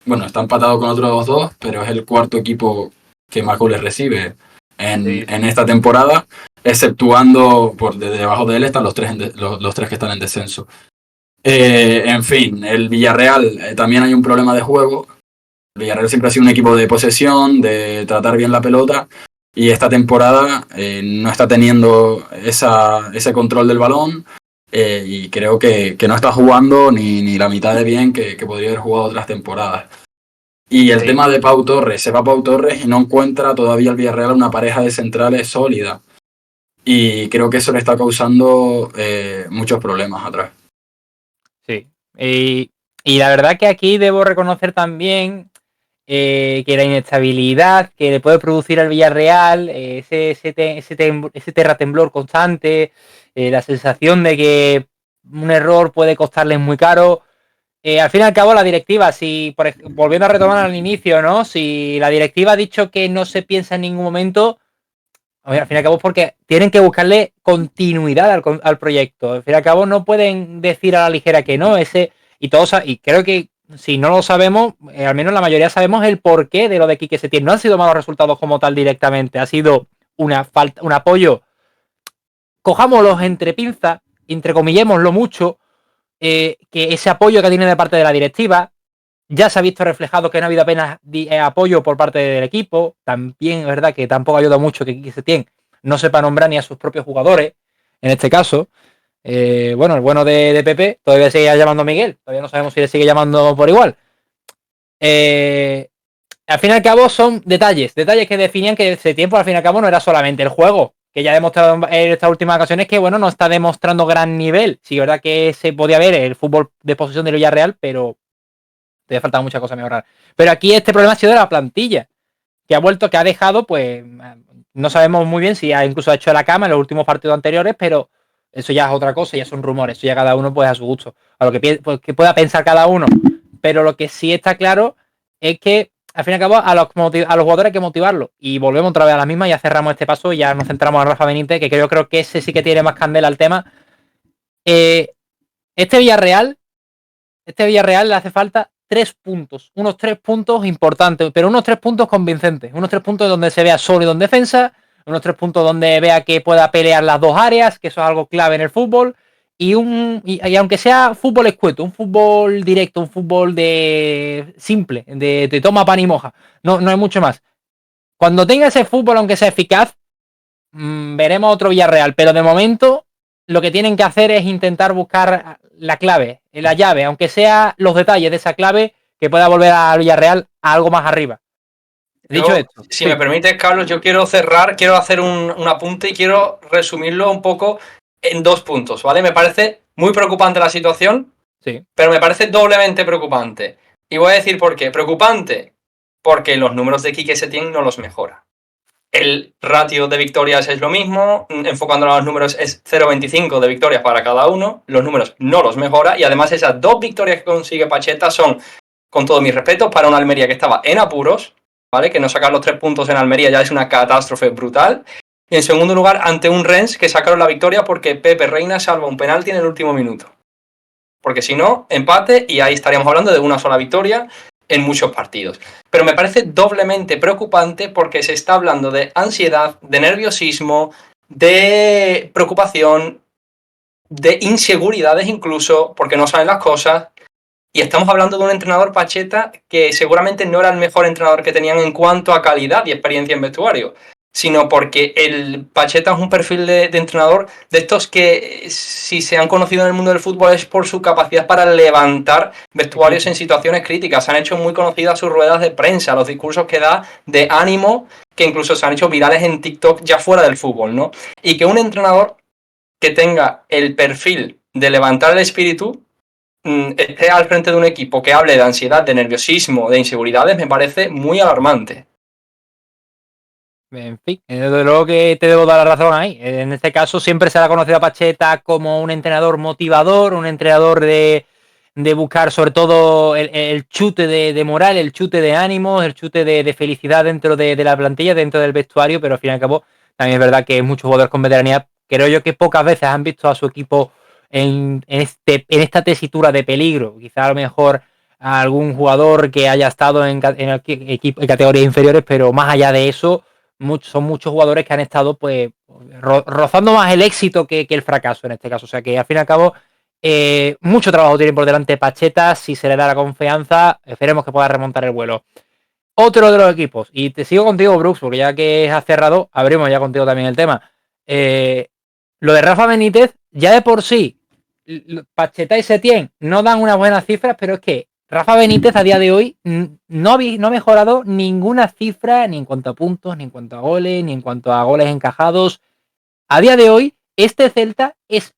Está empatado con otros dos, pero es el cuarto equipo que más goles recibe en esta temporada, exceptuando por debajo de él están los tres que están en descenso. En fin, el Villarreal también hay un problema de juego. El Villarreal siempre ha sido un equipo de posesión, de tratar bien la pelota, y esta temporada no está teniendo ese control del balón, y creo que no está jugando ni la mitad de bien que podría haber jugado otras temporadas. Y el tema de Pau Torres, se va Pau Torres y no encuentra todavía el Villarreal una pareja de centrales sólida, y creo que eso le está causando muchos problemas atrás. Sí, y la verdad que aquí debo reconocer también que la inestabilidad que le puede producir al Villarreal, ese terratemblor constante, la sensación de que un error puede costarles muy caro. Al fin y al cabo la directiva, volviendo a retomar al inicio, ¿no? Si la directiva ha dicho que no se piensa en ningún momento, al fin y al cabo es porque tienen que buscarle continuidad al proyecto. Al fin y al cabo no pueden decir a la ligera que no, y creo que si no lo sabemos, al menos la mayoría sabemos el porqué de lo de Quique Setién. No han sido malos resultados como tal directamente, ha sido un apoyo. Cojámoslos entre pinzas, entrecomillémoslo mucho, que ese apoyo que tiene de parte de la directiva ya se ha visto reflejado que no ha habido apenas apoyo por parte del equipo. También es verdad que tampoco ayuda mucho que Quique Setién no sepa nombrar ni a sus propios jugadores, en este caso. El bueno de Pepe todavía sigue llamando a Miguel, todavía no sabemos si le sigue llamando por igual. Al fin y al cabo son detalles que definían que ese tiempo al fin y al cabo no era solamente el juego, que ya ha demostrado en estas últimas ocasiones que no está demostrando gran nivel. Sí, es verdad que se podía ver el fútbol de posesión del Villarreal, pero te ha faltado muchas cosas a mejorar. Pero aquí este problema ha sido de la plantilla, que ha dejado, pues no sabemos muy bien si incluso ha hecho la cama en los últimos partidos anteriores, pero eso ya es otra cosa, ya son rumores, eso ya cada uno pues a su gusto, a lo que pueda pensar cada uno. Pero lo que sí está claro es que al fin y al cabo, a los jugadores hay que motivarlos. Y volvemos otra vez a la misma, ya cerramos este paso y ya nos centramos en Rafa Benítez, que creo que ese sí que tiene más candela al tema. Este Villarreal le hace falta 3 puntos, unos 3 puntos importantes, pero unos 3 puntos convincentes, unos 3 puntos donde se vea sólido en defensa, unos 3 puntos donde vea que pueda pelear las dos áreas, que eso es algo clave en el fútbol, y aunque sea fútbol escueto, un fútbol directo, un fútbol de simple, de toma pan y moja, no hay mucho más. Cuando tenga ese fútbol, aunque sea eficaz, veremos otro Villarreal, pero de momento lo que tienen que hacer es intentar buscar la clave, la llave, aunque sea los detalles de esa clave que pueda volver al Villarreal a algo más arriba. Dicho esto. Si me permites, Carlos, yo quiero cerrar, quiero hacer un apunte y quiero resumirlo un poco en 2 puntos, ¿vale? Me parece muy preocupante la situación, sí, pero me parece doblemente preocupante. Y voy a decir por qué. Preocupante porque los números de Quique Setién no los mejora. El ratio de victorias es lo mismo, enfocándolo a los números es 0,25 de victorias para cada uno, los números no los mejora y además esas 2 victorias que consigue Pacheta son, con todo mi respeto, para una Almería que estaba en apuros, ¿vale? Que no sacar los 3 puntos en Almería ya es una catástrofe brutal. Y en segundo lugar, ante un Rennes que sacaron la victoria porque Pepe Reina salva un penalti en el último minuto. Porque si no, empate y ahí estaríamos hablando de una sola victoria en muchos partidos. Pero me parece doblemente preocupante porque se está hablando de ansiedad, de nerviosismo, de preocupación, de inseguridades incluso, porque no saben las cosas. Y estamos hablando de un entrenador Pacheta que seguramente no era el mejor entrenador que tenían en cuanto a calidad y experiencia en vestuario, sino porque el Pacheta es un perfil de entrenador de estos que, si se han conocido en el mundo del fútbol, es por su capacidad para levantar vestuarios en situaciones críticas. Se han hecho muy conocidas sus ruedas de prensa, los discursos que da de ánimo, que incluso se han hecho virales en TikTok ya fuera del fútbol, ¿no? Y que un entrenador que tenga el perfil de levantar el espíritu esté al frente de un equipo que hable de ansiedad, de nerviosismo, de inseguridades, me parece muy alarmante. en fin, desde luego que te debo dar la razón ahí. En este caso siempre se le ha conocido a Pacheta como un entrenador motivador, un entrenador de buscar sobre todo el chute de moral, el chute de ánimos, el chute de felicidad dentro de la plantilla, dentro del vestuario, pero al fin y al cabo también es verdad que muchos jugadores con veteranía, creo yo que pocas veces han visto a su equipo en esta tesitura de peligro. Quizá a lo mejor a algún jugador que haya estado en categorías inferiores, pero más allá de eso, son muchos jugadores que han estado pues rozando más el éxito que el fracaso en este caso. O sea que al fin y al cabo mucho trabajo tiene por delante Pacheta. Si se le da la confianza, esperemos que pueda remontar el vuelo. Otro de los equipos, y te sigo contigo, Brooks, porque ya que has cerrado, abrimos ya contigo también el tema. Lo de Rafa Benítez, ya de por sí, Pacheta y Setién no dan unas buenas cifras, pero es que Rafa Benítez a día de hoy no ha mejorado ninguna cifra, ni en cuanto a puntos, ni en cuanto a goles, ni en cuanto a goles encajados. A día de hoy, este Celta es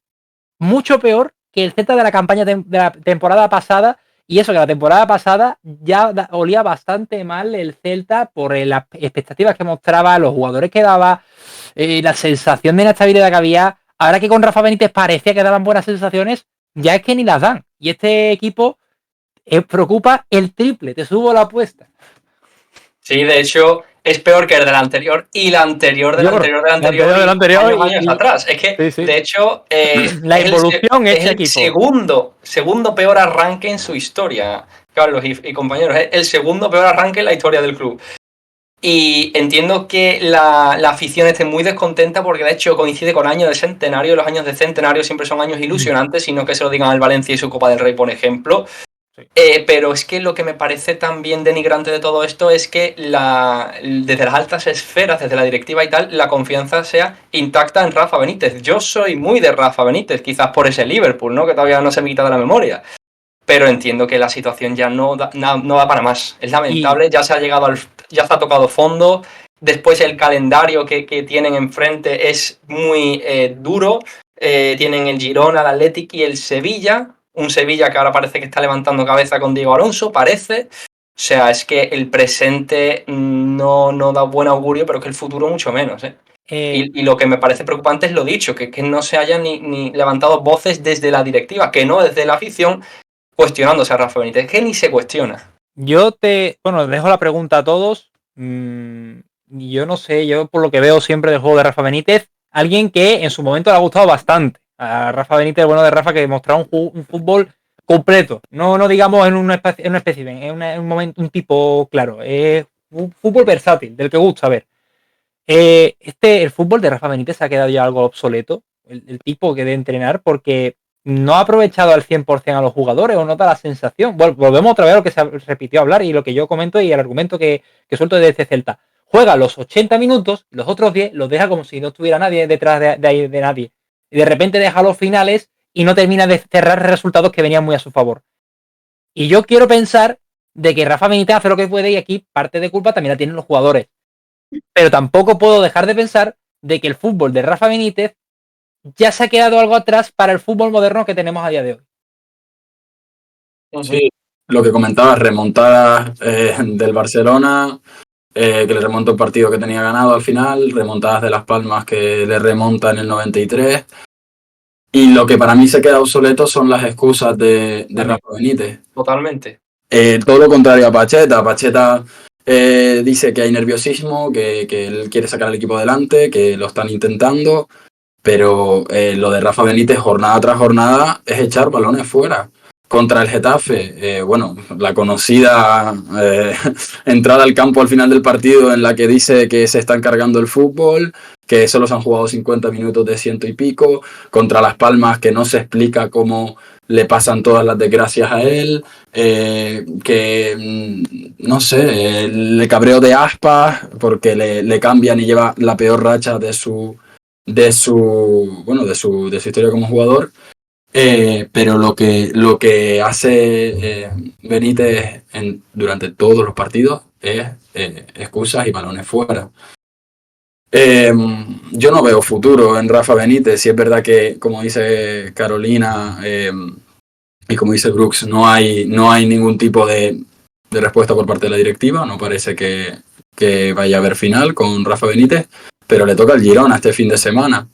mucho peor que el Celta de la campaña de la temporada pasada. Y eso que la temporada pasada ya olía bastante mal el Celta por las expectativas que mostraba, los jugadores que daba, la sensación de inestabilidad que había. Ahora que con Rafa Benítez parecía que daban buenas sensaciones, ya es que ni las dan. Y este equipo preocupa el triple, te subo la apuesta. Sí, de hecho, es peor que el del anterior y la anterior del anterior, años atrás. Es que, sí. De hecho, la evolución es el segundo peor arranque en su historia, Carlos y compañeros. Es el segundo peor arranque en la historia del club. Y entiendo que la afición esté muy descontenta porque de hecho coincide con años de centenario. Los años de centenario siempre son años ilusionantes, sino que se lo digan al Valencia y su Copa del Rey, por ejemplo. Sí. Pero es que lo que me parece también denigrante de todo esto es que desde las altas esferas, desde la directiva y tal, la confianza sea intacta en Rafa Benítez. Yo soy muy de Rafa Benítez, quizás por ese Liverpool, ¿no? Que todavía no se me quita de la memoria. Pero entiendo que la situación ya no da para más. Es lamentable, ya se ha tocado fondo. Después el calendario que tienen enfrente es muy duro. Tienen el Girona, el Athletic y el Sevilla. Un Sevilla que ahora parece que está levantando cabeza con Diego Alonso, parece. O sea, es que el presente no da buen augurio, pero que el futuro mucho menos, ¿eh? Y lo que me parece preocupante es lo dicho, que no se hayan ni levantado voces desde la directiva, que no desde la afición, cuestionándose a Rafa Benítez, que ni se cuestiona. Bueno, dejo la pregunta a todos. Yo no sé, yo por lo que veo siempre del juego de Rafa Benítez, alguien que en su momento le ha gustado bastante. A Rafa Benítez, bueno de Rafa, que demostraba un fútbol completo. No digamos en una especie, en un momento, un tipo claro. Es un fútbol versátil, del que gusta ver. El fútbol de Rafa Benítez se ha quedado ya algo obsoleto, el tipo que de entrenar, porque no ha aprovechado al 100% a los jugadores, o no da la sensación. Bueno, volvemos otra vez a lo que se repitió hablar y lo que yo comento y el argumento que suelto desde este Celta. Juega los 80 minutos, los otros 10 los deja como si no estuviera nadie detrás de nadie. Y de repente deja los finales y no termina de cerrar resultados que venían muy a su favor. Y yo quiero pensar de que Rafa Benítez hace lo que puede y aquí parte de culpa también la tienen los jugadores. Pero tampoco puedo dejar de pensar de que el fútbol de Rafa Benítez ya se ha quedado algo atrás para el fútbol moderno que tenemos a día de hoy. Sí, lo que comentabas, remontadas del Barcelona, que le remonta un partido que tenía ganado al final, remontadas de Las Palmas que le remonta en el 93. Y lo que para mí se queda obsoleto son las excusas de Rafa Benítez. Totalmente. Todo lo contrario a Pacheta. Pacheta dice que hay nerviosismo, que él quiere sacar al equipo adelante, que lo están intentando, pero lo de Rafa Benítez jornada tras jornada es echar balones fuera. Contra el Getafe, bueno, la conocida entrada al campo al final del partido en la que dice que se está encargando el fútbol, que solo se han jugado 50 minutos de 100 y pico, contra Las Palmas que no se explica cómo le pasan todas las desgracias a él, que no sé, le cabreo de Aspas porque le cambian y lleva la peor racha de su historia como jugador. Pero lo que hace Benítez durante todos los partidos es excusas y balones fuera. Yo no veo futuro en Rafa Benítez. Si es verdad que, como dice Carolina y como dice Brooks, no hay ningún tipo de respuesta por parte de la directiva. No parece que vaya a haber final con Rafa Benítez, pero le toca el Girona este fin de semana.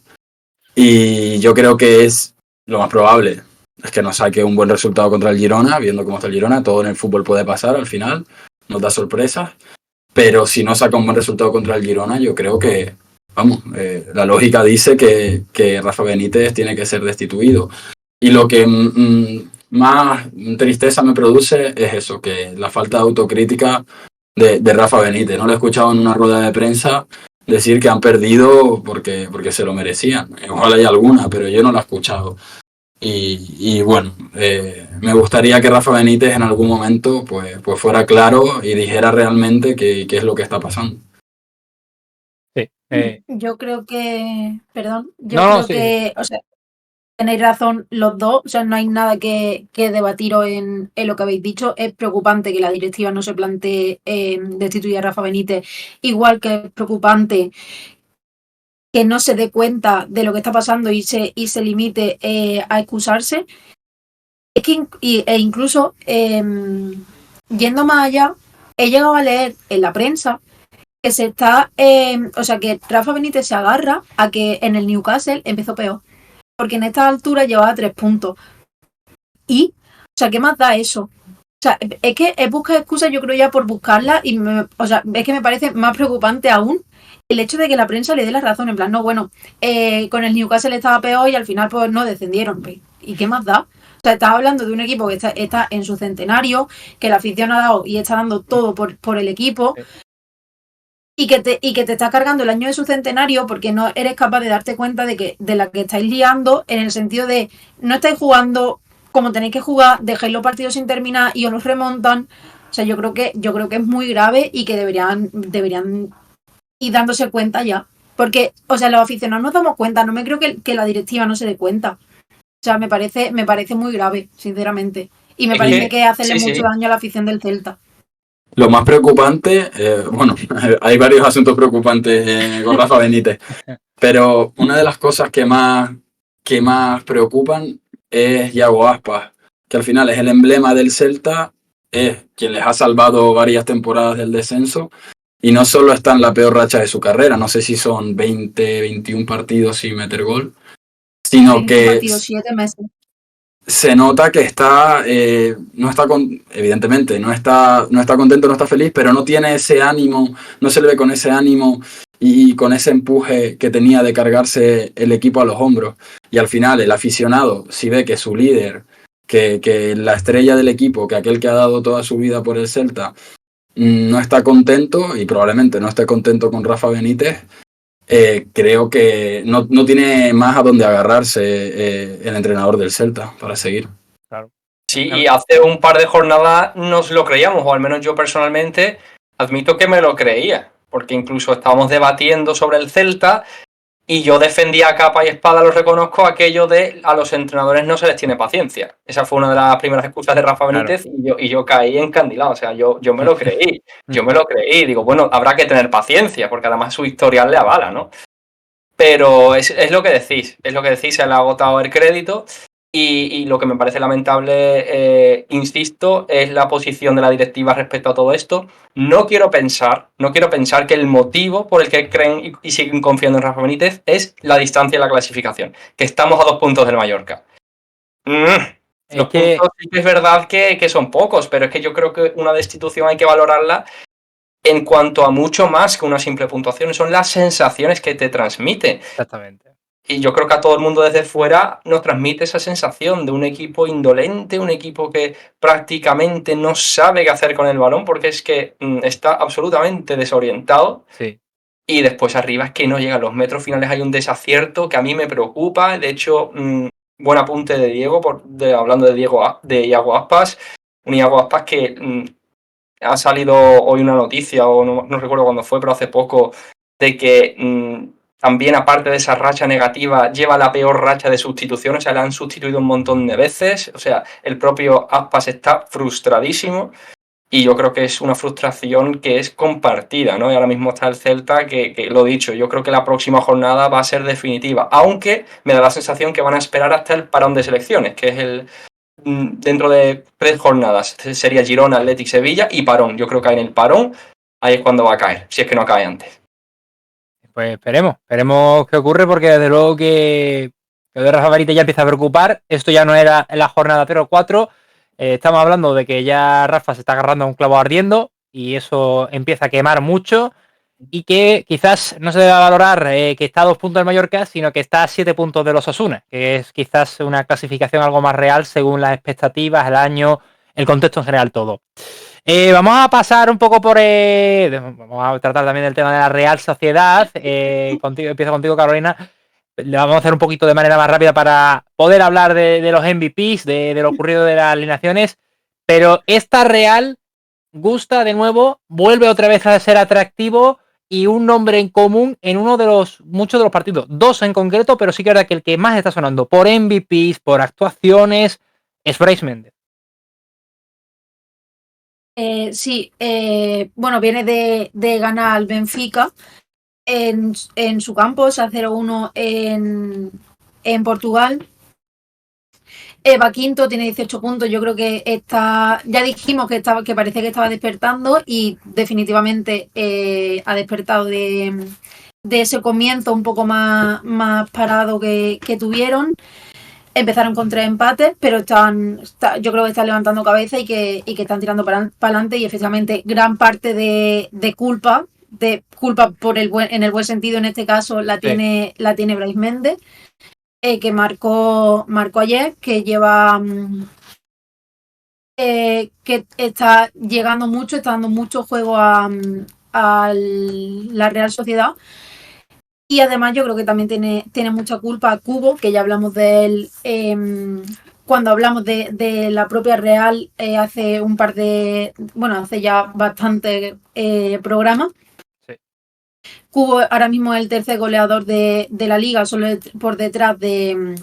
Y yo creo que es lo más probable es que nos saque un buen resultado contra el Girona, viendo cómo está el Girona. Todo en el fútbol puede pasar al final, nos da sorpresas. Pero si no saca un buen resultado contra el Girona, yo creo que, la lógica dice que Rafa Benítez tiene que ser destituido. Y lo que más tristeza me produce es eso, que la falta de autocrítica de Rafa Benítez. No lo he escuchado en una rueda de prensa decir que han perdido porque se lo merecían. Igual hay alguna, pero yo no la he escuchado. Y bueno, me gustaría que Rafa Benítez en algún momento pues fuera claro y dijera realmente qué es lo que está pasando. Sí. Yo creo que, perdón, Sí. O sea, tenéis razón los dos, o sea, no hay nada que debatiros en lo que habéis dicho. Es preocupante que la directiva no se plantee destituir a Rafa Benítez, igual que es preocupante que no se dé cuenta de lo que está pasando y se limite a excusarse. Es que incluso yendo más allá, he llegado a leer en la prensa que se está, que Rafa Benítez se agarra a que en el Newcastle empezó peor, porque en esta altura llevaba 3 puntos. Y, ¿qué más da eso? O sea, es que es buscar excusas, yo creo, ya por buscarlas, y es que me parece más preocupante aún el hecho de que la prensa le dé la razón, en plan, no, bueno, con el Newcastle estaba peor y al final pues no descendieron. ¿Y qué más da? O sea, estás hablando de un equipo que está en su centenario, que la afición ha dado y está dando todo por el equipo, y que te está cargando el año de su centenario porque no eres capaz de darte cuenta de la que estáis liando, en el sentido de no estáis jugando como tenéis que jugar, dejáis los partidos sin terminar y os los remontan. O sea, yo creo que es muy grave y que deberían ir dándose cuenta ya. Porque, o sea, los aficionados nos damos cuenta, no me creo que la directiva no se dé cuenta. O sea, me parece muy grave, sinceramente. Y me parece que hacerle mucho daño a la afición del Celta. Lo más preocupante, hay varios asuntos preocupantes con Rafa Benítez, pero una de las cosas que más preocupan es Yago Aspas, que al final es el emblema del Celta, es quien les ha salvado varias temporadas del descenso, y no solo está en la peor racha de su carrera, no sé si son 20, 21 partidos sin meter gol, sino que... Partidos, 7 meses. se nota que evidentemente, no está contento, no está feliz, pero no tiene ese ánimo, no se le ve con ese ánimo y con ese empuje que tenía de cargarse el equipo a los hombros. Y al final el aficionado, si ve que su líder, que la estrella del equipo, que aquel que ha dado toda su vida por el Celta, no está contento y probablemente no esté contento con Rafa Benítez, creo que no tiene más a dónde agarrarse el entrenador del Celta para seguir. Claro. Sí, y hace un par de jornadas nos lo creíamos, o al menos yo personalmente admito que me lo creía, porque incluso estábamos debatiendo sobre el Celta y yo defendía a capa y espada, lo reconozco, aquello de a los entrenadores no se les tiene paciencia. Esa fue una de las primeras excusas de Rafa Benítez, claro. y yo caí encandilado, o sea, yo me lo creí, digo, bueno, habrá que tener paciencia, porque además su historial le avala, ¿no? Pero es lo que decís, se le ha agotado el crédito. Y lo que me parece lamentable, insisto, es la posición de la directiva respecto a todo esto. No quiero pensar que el motivo por el que creen y siguen confiando en Rafa Benítez es la distancia en la clasificación, que estamos a 2 puntos del Mallorca. Los puntos sí que es verdad que son pocos, pero es que yo creo que una destitución hay que valorarla en cuanto a mucho más que una simple puntuación. Son las sensaciones que te transmite. Exactamente. Y yo creo que a todo el mundo desde fuera nos transmite esa sensación de un equipo indolente, un equipo que prácticamente no sabe qué hacer con el balón porque es que está absolutamente desorientado. Sí. Y después arriba es que no llega a los metros finales, hay un desacierto que a mí me preocupa. De hecho, buen apunte de Diego, hablando de Iago Aspas. Un Iago Aspas que ha salido hoy una noticia, o no recuerdo cuándo fue, pero hace poco, de que también, aparte de esa racha negativa, lleva la peor racha de sustitución, o sea, le han sustituido un montón de veces, o sea, el propio Aspas está frustradísimo y yo creo que es una frustración que es compartida, ¿no? Y ahora mismo está el Celta, que lo he dicho, yo creo que la próxima jornada va a ser definitiva, aunque me da la sensación que van a esperar hasta el parón de selecciones, que es dentro de 3 jornadas, sería Girona, Athletic, Sevilla y parón. Yo creo que en el parón ahí es cuando va a caer, si es que no cae antes. Pues esperemos qué ocurre, porque desde luego que lo de Rafa Benítez ya empieza a preocupar. Esto ya no era en la jornada 0 o 4. Estamos hablando de que ya Rafa se está agarrando a un clavo ardiendo y eso empieza a quemar mucho y que quizás no se debe valorar que está a 2 puntos del Mallorca, sino que está a 7 puntos de los Osasuna, que es quizás una clasificación algo más real según las expectativas, el año, el contexto en general, todo. Vamos a pasar un poco por... vamos a tratar también del tema de la Real Sociedad. Empiezo contigo, Carolina. Le vamos a hacer un poquito de manera más rápida para poder hablar de los MVPs, de lo ocurrido de las alineaciones. Pero esta Real gusta de nuevo, vuelve otra vez a ser atractivo y un nombre en común en muchos de los partidos. 2 en concreto, pero sí que es verdad que el que más está sonando por MVPs, por actuaciones, es Brais Méndez. Sí, bueno, viene de ganar al Benfica en su campo, o sea, 0-1 en Portugal. Va quinto, tiene 18 puntos. Yo creo que ya dijimos que parece que estaba despertando y definitivamente ha despertado de ese comienzo un poco más parado que tuvieron. Empezaron con 3 empates, pero yo creo que están levantando cabeza y que están tirando para adelante, y efectivamente gran parte de culpa en el buen sentido en este caso la tiene Brais Méndez, que marcó ayer, que lleva que está llegando mucho, está dando mucho juego a la Real Sociedad. Y además yo creo que también tiene mucha culpa a Cubo, que ya hablamos de él cuando hablamos de la propia Real hace ya bastante programas. Sí. Cubo ahora mismo es el tercer goleador de la liga, solo por detrás de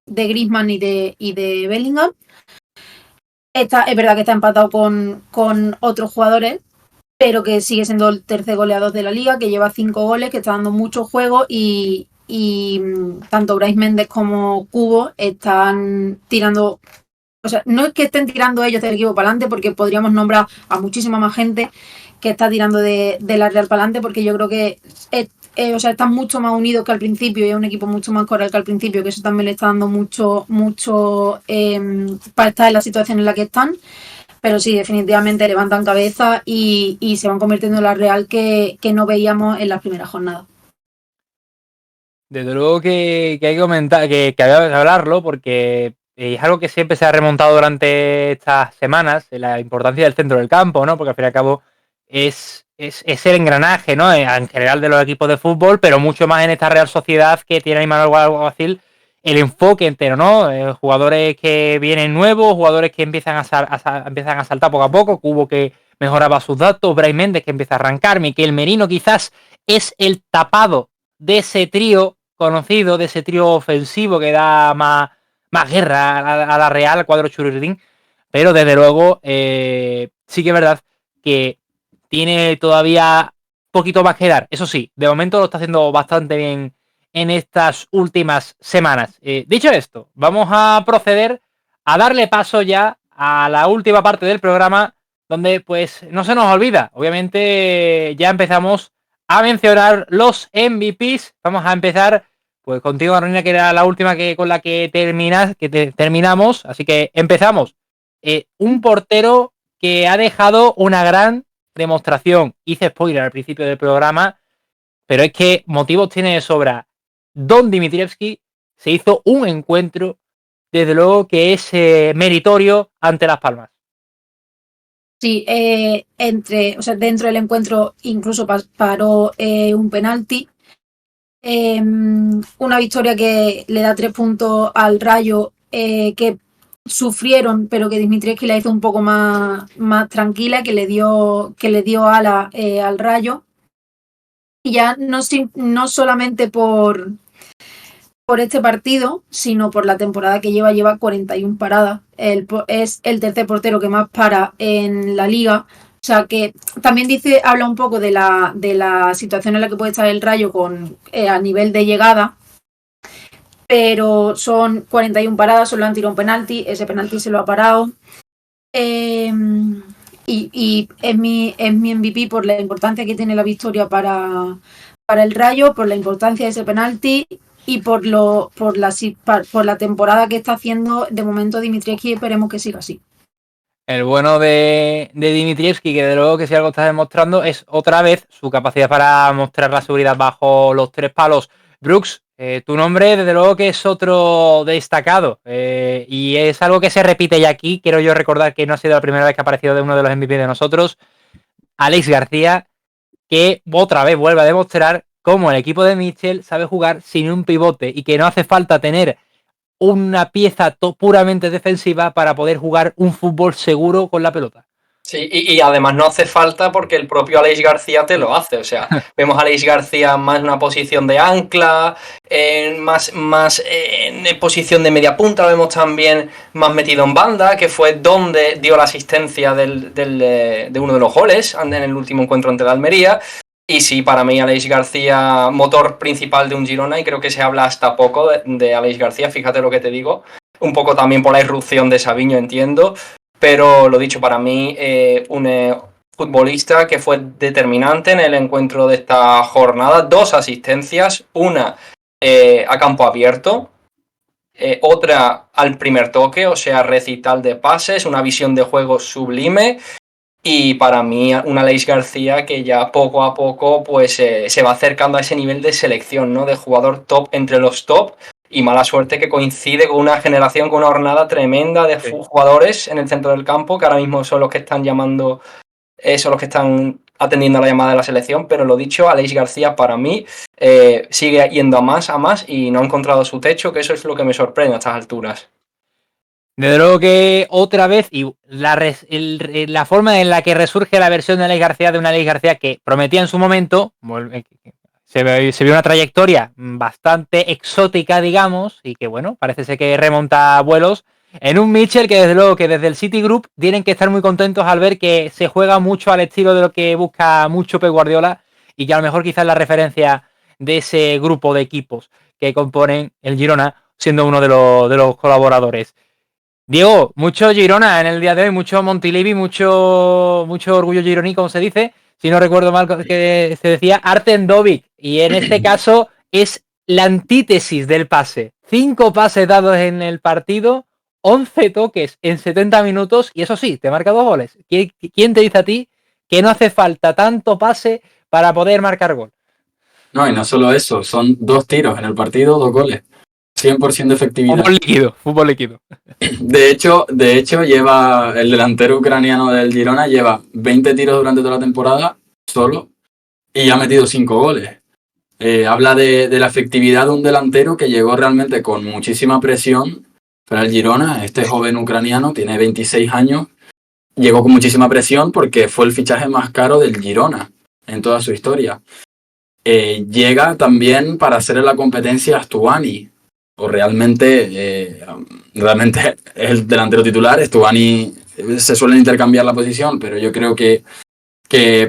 Griezmann y de Bellingham. Es verdad que está empatado con otros jugadores, pero que sigue siendo el tercer goleador de la liga, que lleva 5 goles, que está dando mucho juego y tanto Brais Méndez como Cubo están tirando, o o sea, no es que estén tirando ellos del equipo para adelante, porque podríamos nombrar a muchísima más gente que está tirando de la Real para adelante, porque yo creo que o sea, están mucho más unidos que al principio y es un equipo mucho más coral que al principio, que eso también le está dando mucho para estar en la situación en la que están. Pero sí, definitivamente levantan cabeza y se van convirtiendo en la Real que no veíamos en las primeras jornadas. Desde luego que hay que comentar, que había que hablarlo, porque es algo que siempre se ha remontado durante estas semanas, la importancia del centro del campo, ¿no? Porque al fin y al cabo es el engranaje, ¿no? En general de los equipos de fútbol, pero mucho más en esta Real Sociedad que tiene a Imanol Alguacil el enfoque entero, ¿no? Jugadores que vienen nuevos, jugadores que empiezan a saltar poco a poco, Cubo que mejoraba sus datos, Brais Méndez que empieza a arrancar, Miquel Merino quizás es el tapado de ese trío conocido, de ese trío ofensivo que da más guerra a la Real, al cuadro Chururdín, pero desde luego sí que es verdad que tiene todavía poquito más que dar. Eso sí, de momento lo está haciendo bastante bien en estas últimas semanas. Dicho esto, vamos a proceder a darle paso ya a la última parte del programa, donde pues no se nos olvida, obviamente ya empezamos a mencionar los MVPs. Vamos a empezar pues contigo, Carolina, que era la última con la que terminamos, así que empezamos. Un portero que ha dejado una gran demostración. Hice spoiler al principio del programa, pero es que motivos tiene de sobra. Don Dimitrievski se hizo un encuentro, desde luego que es meritorio ante Las Palmas. Sí, dentro del encuentro incluso paró un penalti. Una victoria que le da 3 puntos al Rayo, que sufrieron, pero que Dimitrievski la hizo un poco más tranquila, que le dio ala al Rayo. Y ya no solamente por este partido, sino por la temporada que lleva 41 paradas. Es el tercer portero que más para en la liga. O sea que también habla un poco de la situación en la que puede estar el Rayo a nivel de llegada, pero son 41 paradas, solo han tirado un penalti, ese penalti se lo ha parado. Y es mi MVP por la importancia que tiene la victoria para el Rayo, por la importancia de ese penalti y por la temporada que está haciendo de momento Dimitrievski. Esperemos que siga así. El bueno de Dimitrievski, que de luego que si algo está demostrando, es otra vez su capacidad para mostrar la seguridad bajo los 3 palos. Brooks, tu nombre desde luego que es otro destacado, y es algo que se repite ya aquí. Quiero yo recordar que no ha sido la primera vez que ha aparecido de uno de los MVP de nosotros. Alex García, que otra vez vuelve a demostrar cómo el equipo de Mitchell sabe jugar sin un pivote y que no hace falta tener una pieza puramente defensiva para poder jugar un fútbol seguro con la pelota. Sí, y además no hace falta porque el propio Aleix García te lo hace. O sea, vemos a Aleix García más en una posición de ancla, más en posición de media punta, lo vemos también más metido en banda, que fue donde dio la asistencia de uno de los goles en el último encuentro ante la Almería. Y sí, para mí Aleix García, motor principal de un Girona, y creo que se habla hasta poco de Aleix García, fíjate lo que te digo, un poco también por la irrupción de Savinho, entiendo. Pero lo dicho, para mí, un futbolista que fue determinante en el encuentro de esta jornada. 2 asistencias, una a campo abierto, otra al primer toque, o sea, recital de pases, una visión de juego sublime. Y para mí, una Aleix García que ya poco a poco pues se va acercando a ese nivel de selección, ¿no? De jugador top entre los top. Y mala suerte que coincide con una generación, con una jornada tremenda de jugadores en el centro del campo, que ahora mismo son los que están llamando, son los que están atendiendo a la llamada de la selección. Pero lo dicho, Aleix García para mí sigue yendo a más y no ha encontrado su techo, que eso es lo que me sorprende a estas alturas. Desde luego que otra vez, y la forma en la que resurge la versión de Aleix García, de una Aleix García que prometía en su momento, se vio una trayectoria bastante exótica, digamos, y que bueno, parece ser que remonta vuelos en un Mitchell que desde luego que desde el Citigroup tienen que estar muy contentos al ver que se juega mucho al estilo de lo que busca mucho Pep Guardiola, y que a lo mejor quizás la referencia de ese grupo de equipos que componen el Girona, siendo uno de los colaboradores. Diego, mucho Girona en el día de hoy, mucho Montilivi, mucho orgullo gironí, como se dice. Si no recuerdo mal que se decía Artem Dovik. Y en este caso es la antítesis del pase. 5 pases dados en el partido, 11 toques en 70 minutos y eso sí, te marca 2 goles. ¿Quién te dice a ti que no hace falta tanto pase para poder marcar gol? No, y no solo eso, son 2 tiros en el partido, 2 goles. 100% de efectividad. Fútbol líquido. De hecho, lleva el delantero ucraniano del Girona, lleva 20 tiros durante toda la temporada, solo, y ha metido 5 goles. Habla de la efectividad de un delantero que llegó realmente con muchísima presión para el Girona. Este joven ucraniano tiene 26 años, llegó con muchísima presión porque fue el fichaje más caro del Girona en toda su historia. Llega también para hacerle la competencia a Stuani, o realmente es el delantero titular. Stuani se suelen intercambiar la posición, pero yo creo que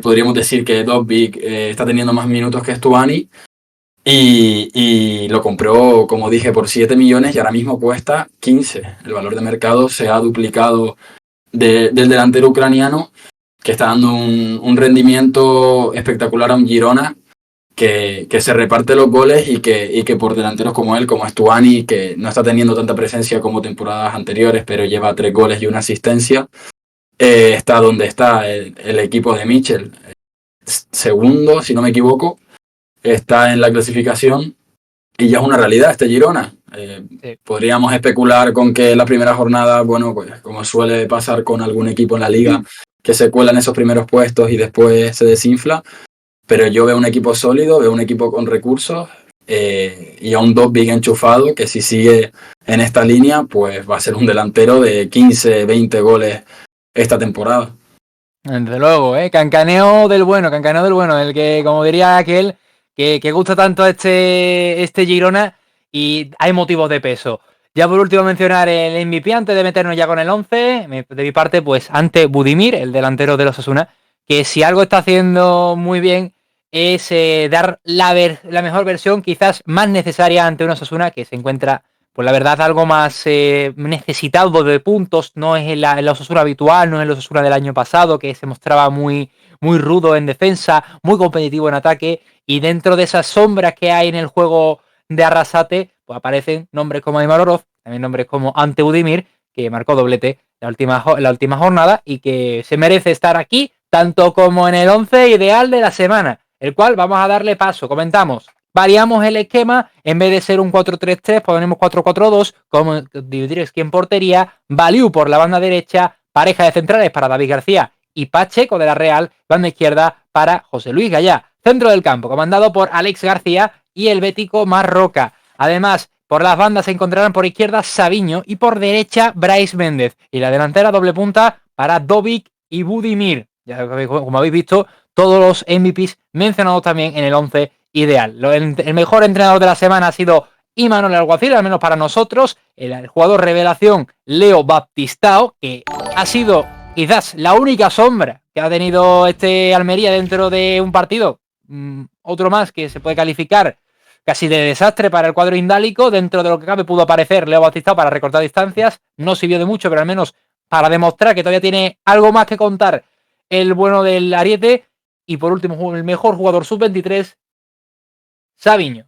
podríamos decir que Dovbyk está teniendo más minutos que Stuani y lo compró, como dije, por 7 millones y ahora mismo cuesta 15. El valor de mercado se ha duplicado del delantero ucraniano, que está dando un rendimiento espectacular a un Girona que se reparte los goles y que por delanteros como él, como Stuani, que no está teniendo tanta presencia como temporadas anteriores, pero lleva 3 goles y una asistencia, está donde está el equipo de Michel. Segundo, si no me equivoco, está en la clasificación y ya es una realidad este Girona. Sí. Podríamos especular con que la primera jornada, bueno, pues como suele pasar con algún equipo en la liga, que se cuela en esos primeros puestos y después se desinfla. Pero yo veo un equipo sólido, veo un equipo con recursos y a un Dovbyk enchufado que si sigue en esta línea, pues va a ser un delantero de 15, 20 goles esta temporada. Desde luego, cancaneo del bueno, el que, como diría aquel, que gusta tanto este Girona y hay motivos de peso. Ya por último mencionar el MVP antes de meternos ya con el 11, de mi parte, pues ante Budimir, el delantero de los Osasuna, que si algo está haciendo muy bien es dar la mejor versión, quizás más necesaria ante una Osasuna que se encuentra, pues la verdad, algo más necesitado de puntos. No es el Osasuna habitual, no es el Osasuna del año pasado, que se mostraba muy rudo en defensa, muy competitivo en ataque, y dentro de esas sombras que hay en el juego de Arrasate, pues aparecen nombres como Aymar Oroz, también nombres como Ante Budimir, que marcó doblete la última jornada y que se merece estar aquí, tanto como en el 11 ideal de la semana, el cual vamos a darle paso. Comentamos, variamos el esquema, en vez de ser un 4-3-3, ponemos 4-4-2, como Dividrescu en portería, Baliu por la banda derecha, pareja de centrales para David García y Pacheco de la Real, banda izquierda para José Luis Gallá. Centro del campo, comandado por Alex García y el bético Marroca. Además, por las bandas se encontrarán por izquierda Sabiño y por derecha Brais Méndez. Y la delantera doble punta para Dovbyk y Budimir. Ya como habéis visto, todos los MVPs mencionados también en el 11 ideal. El mejor entrenador de la semana ha sido Imanol Alguacil, al menos para nosotros. El jugador revelación Leo Baptistao, que ha sido quizás la única sombra que ha tenido este Almería dentro de un partido. Otro más que se puede calificar casi de desastre para el cuadro indálico. Dentro de lo que cabe pudo aparecer Leo Baptistao para recortar distancias. No sirvió de mucho, pero al menos para demostrar que todavía tiene algo más que contar el bueno del Ariete. Y por último, el mejor jugador sub-23, Sabiño.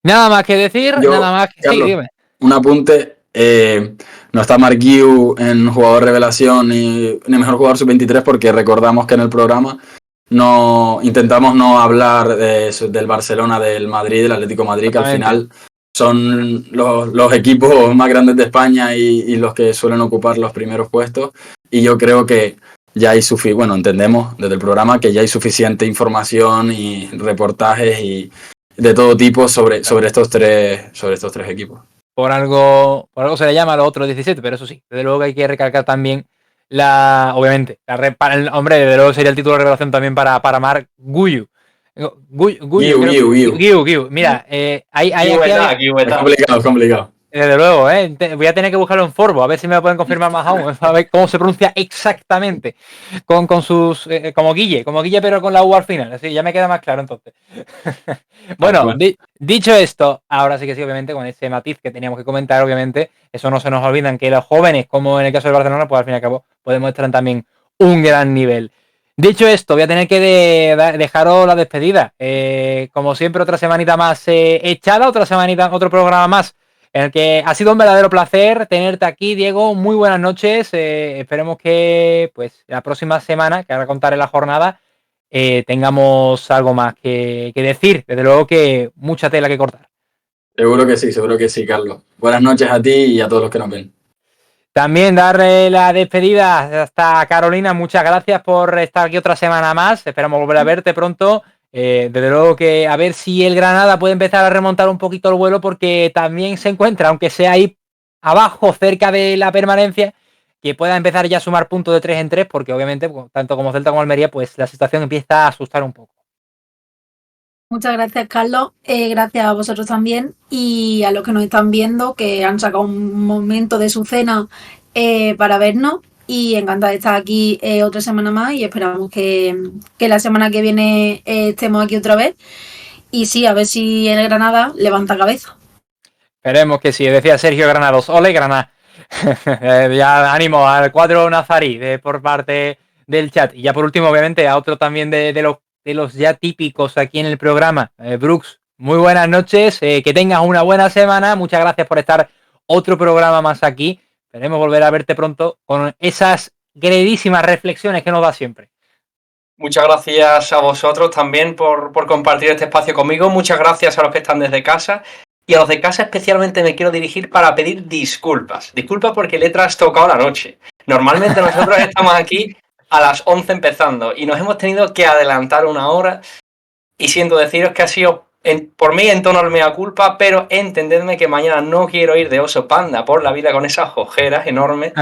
Nada más que decir, nada más que... Carlos, sí, dime. Un apunte. No está Marc Guiu en jugador revelación ni mejor jugador sub-23 porque recordamos que en el programa intentamos no hablar del Barcelona, del Madrid, del Atlético de Madrid, que al final son los equipos más grandes de España y los que suelen ocupar los primeros puestos. Y yo creo que ya hay entendemos desde el programa que ya hay suficiente información y reportajes y de todo tipo sobre estos tres equipos. Por algo se le llama a los otros 17, pero eso sí, desde luego que hay que recalcar también obviamente, desde luego sería el título de revelación también para Marc Guiu. Guiu. Mira, es complicado. Desde luego, ¿eh? Voy a tener que buscarlo en Forbo, a ver si me lo pueden confirmar más aún, a ver cómo se pronuncia exactamente, con sus, como Guille, pero con la U al final, así ya me queda más claro entonces. Bueno, dicho esto, ahora sí que sí, obviamente, con ese matiz que teníamos que comentar, obviamente, eso no se nos olvidan que los jóvenes, como en el caso del Barcelona, pues al fin y al cabo, podemos estar en también un gran nivel. Dicho esto, voy a tener que dejaros la despedida. Como siempre, otra semanita más echada, otra semanita, otro programa más en el que ha sido un verdadero placer tenerte aquí, Diego. Muy buenas noches. Esperemos que pues la próxima semana, que ahora contaré la jornada, tengamos algo más que decir. Desde luego que mucha tela que cortar. Seguro que sí, Carlos. Buenas noches a ti y a todos los que nos ven. También darle la despedida hasta Carolina. Muchas gracias por estar aquí otra semana más. Esperamos volver a verte pronto. Desde luego que a ver si el Granada puede empezar a remontar un poquito el vuelo, porque también se encuentra, aunque sea ahí abajo, cerca de la permanencia, que pueda empezar ya a sumar puntos de 3 en 3, porque obviamente, tanto como Celta como Almería, pues la situación empieza a asustar un poco. Muchas gracias, Carlos. Gracias a vosotros también y a los que nos están viendo, que han sacado un momento de su cena para vernos. Y encantada de estar aquí otra semana más y esperamos que la semana que viene estemos aquí otra vez. Y sí, a ver si el Granada levanta cabeza. Esperemos que sí. Decía Sergio Granados. Ole, Granada. Ya ánimo al cuadro nazarí por parte del chat. Y ya por último, obviamente, a otro también de los ya típicos aquí en el programa, Brooks. Muy buenas noches, que tengas una buena semana. Muchas gracias por estar otro programa más aquí. Esperemos volver a verte pronto con esas queridísimas reflexiones que nos da siempre. Muchas gracias a vosotros también por compartir este espacio conmigo. Muchas gracias a los que están desde casa. Y a los de casa especialmente me quiero dirigir para pedir disculpas. Disculpas porque le he trastocado la noche. Normalmente nosotros estamos aquí a las 11 empezando y nos hemos tenido que adelantar una hora. Y siento deciros que ha sido por mí en tono al mea culpa, pero entendedme que mañana no quiero ir de oso panda por la vida con esas ojeras enormes.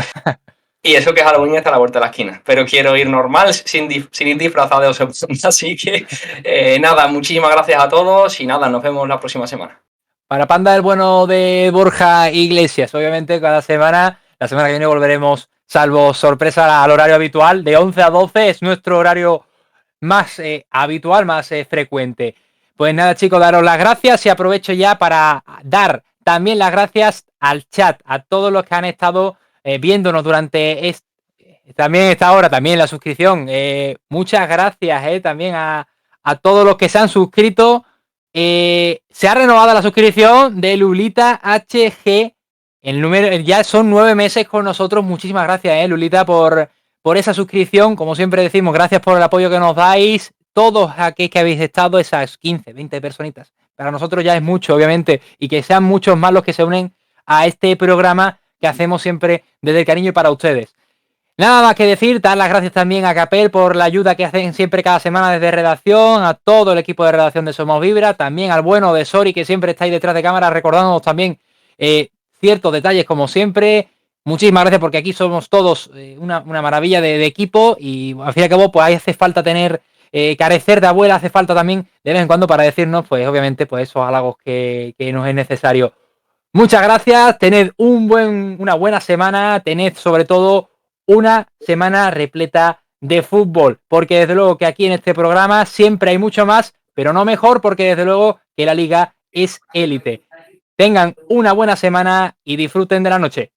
Y eso que Halloween está a la vuelta de la esquina. Pero quiero ir normal, sin ir disfrazado de oso panda. Así que nada, muchísimas gracias a todos y nada, nos vemos la próxima semana. Para Panda el bueno de Borja Iglesias, obviamente cada semana, la semana que viene volveremos, salvo sorpresa, al horario habitual, de 11 a 12 es nuestro horario más habitual, más frecuente. Pues nada, chicos, daros las gracias y aprovecho ya para dar también las gracias al chat, a todos los que han estado viéndonos durante también esta hora, también la suscripción. Muchas gracias también a todos los que se han suscrito. Se ha renovado la suscripción de Lulita HG. El número, ya son 9 meses con nosotros. Muchísimas gracias, Lulita, por esa suscripción. Como siempre decimos, gracias por el apoyo que nos dais. Todos aquellos que habéis estado, esas 15, 20 personitas. Para nosotros ya es mucho, obviamente. Y que sean muchos más los que se unen a este programa que hacemos siempre desde el cariño y para ustedes. Nada más que decir, dar las gracias también a Capel por la ayuda que hacen siempre cada semana desde redacción, a todo el equipo de redacción de Somos Vibra, también al bueno de Sori, que siempre está ahí detrás de cámara recordándonos también ciertos detalles como siempre. Muchísimas gracias, porque aquí somos todos una maravilla de equipo y al fin y al cabo pues ahí hace falta tener, carecer de abuela, hace falta también de vez en cuando para decirnos pues obviamente pues esos halagos que nos es necesario. Muchas gracias, tened una buena semana, tened sobre todo una semana repleta de fútbol, porque desde luego que aquí en este programa siempre hay mucho más, pero no mejor, porque desde luego que la liga es élite. Tengan una buena semana y disfruten de la noche.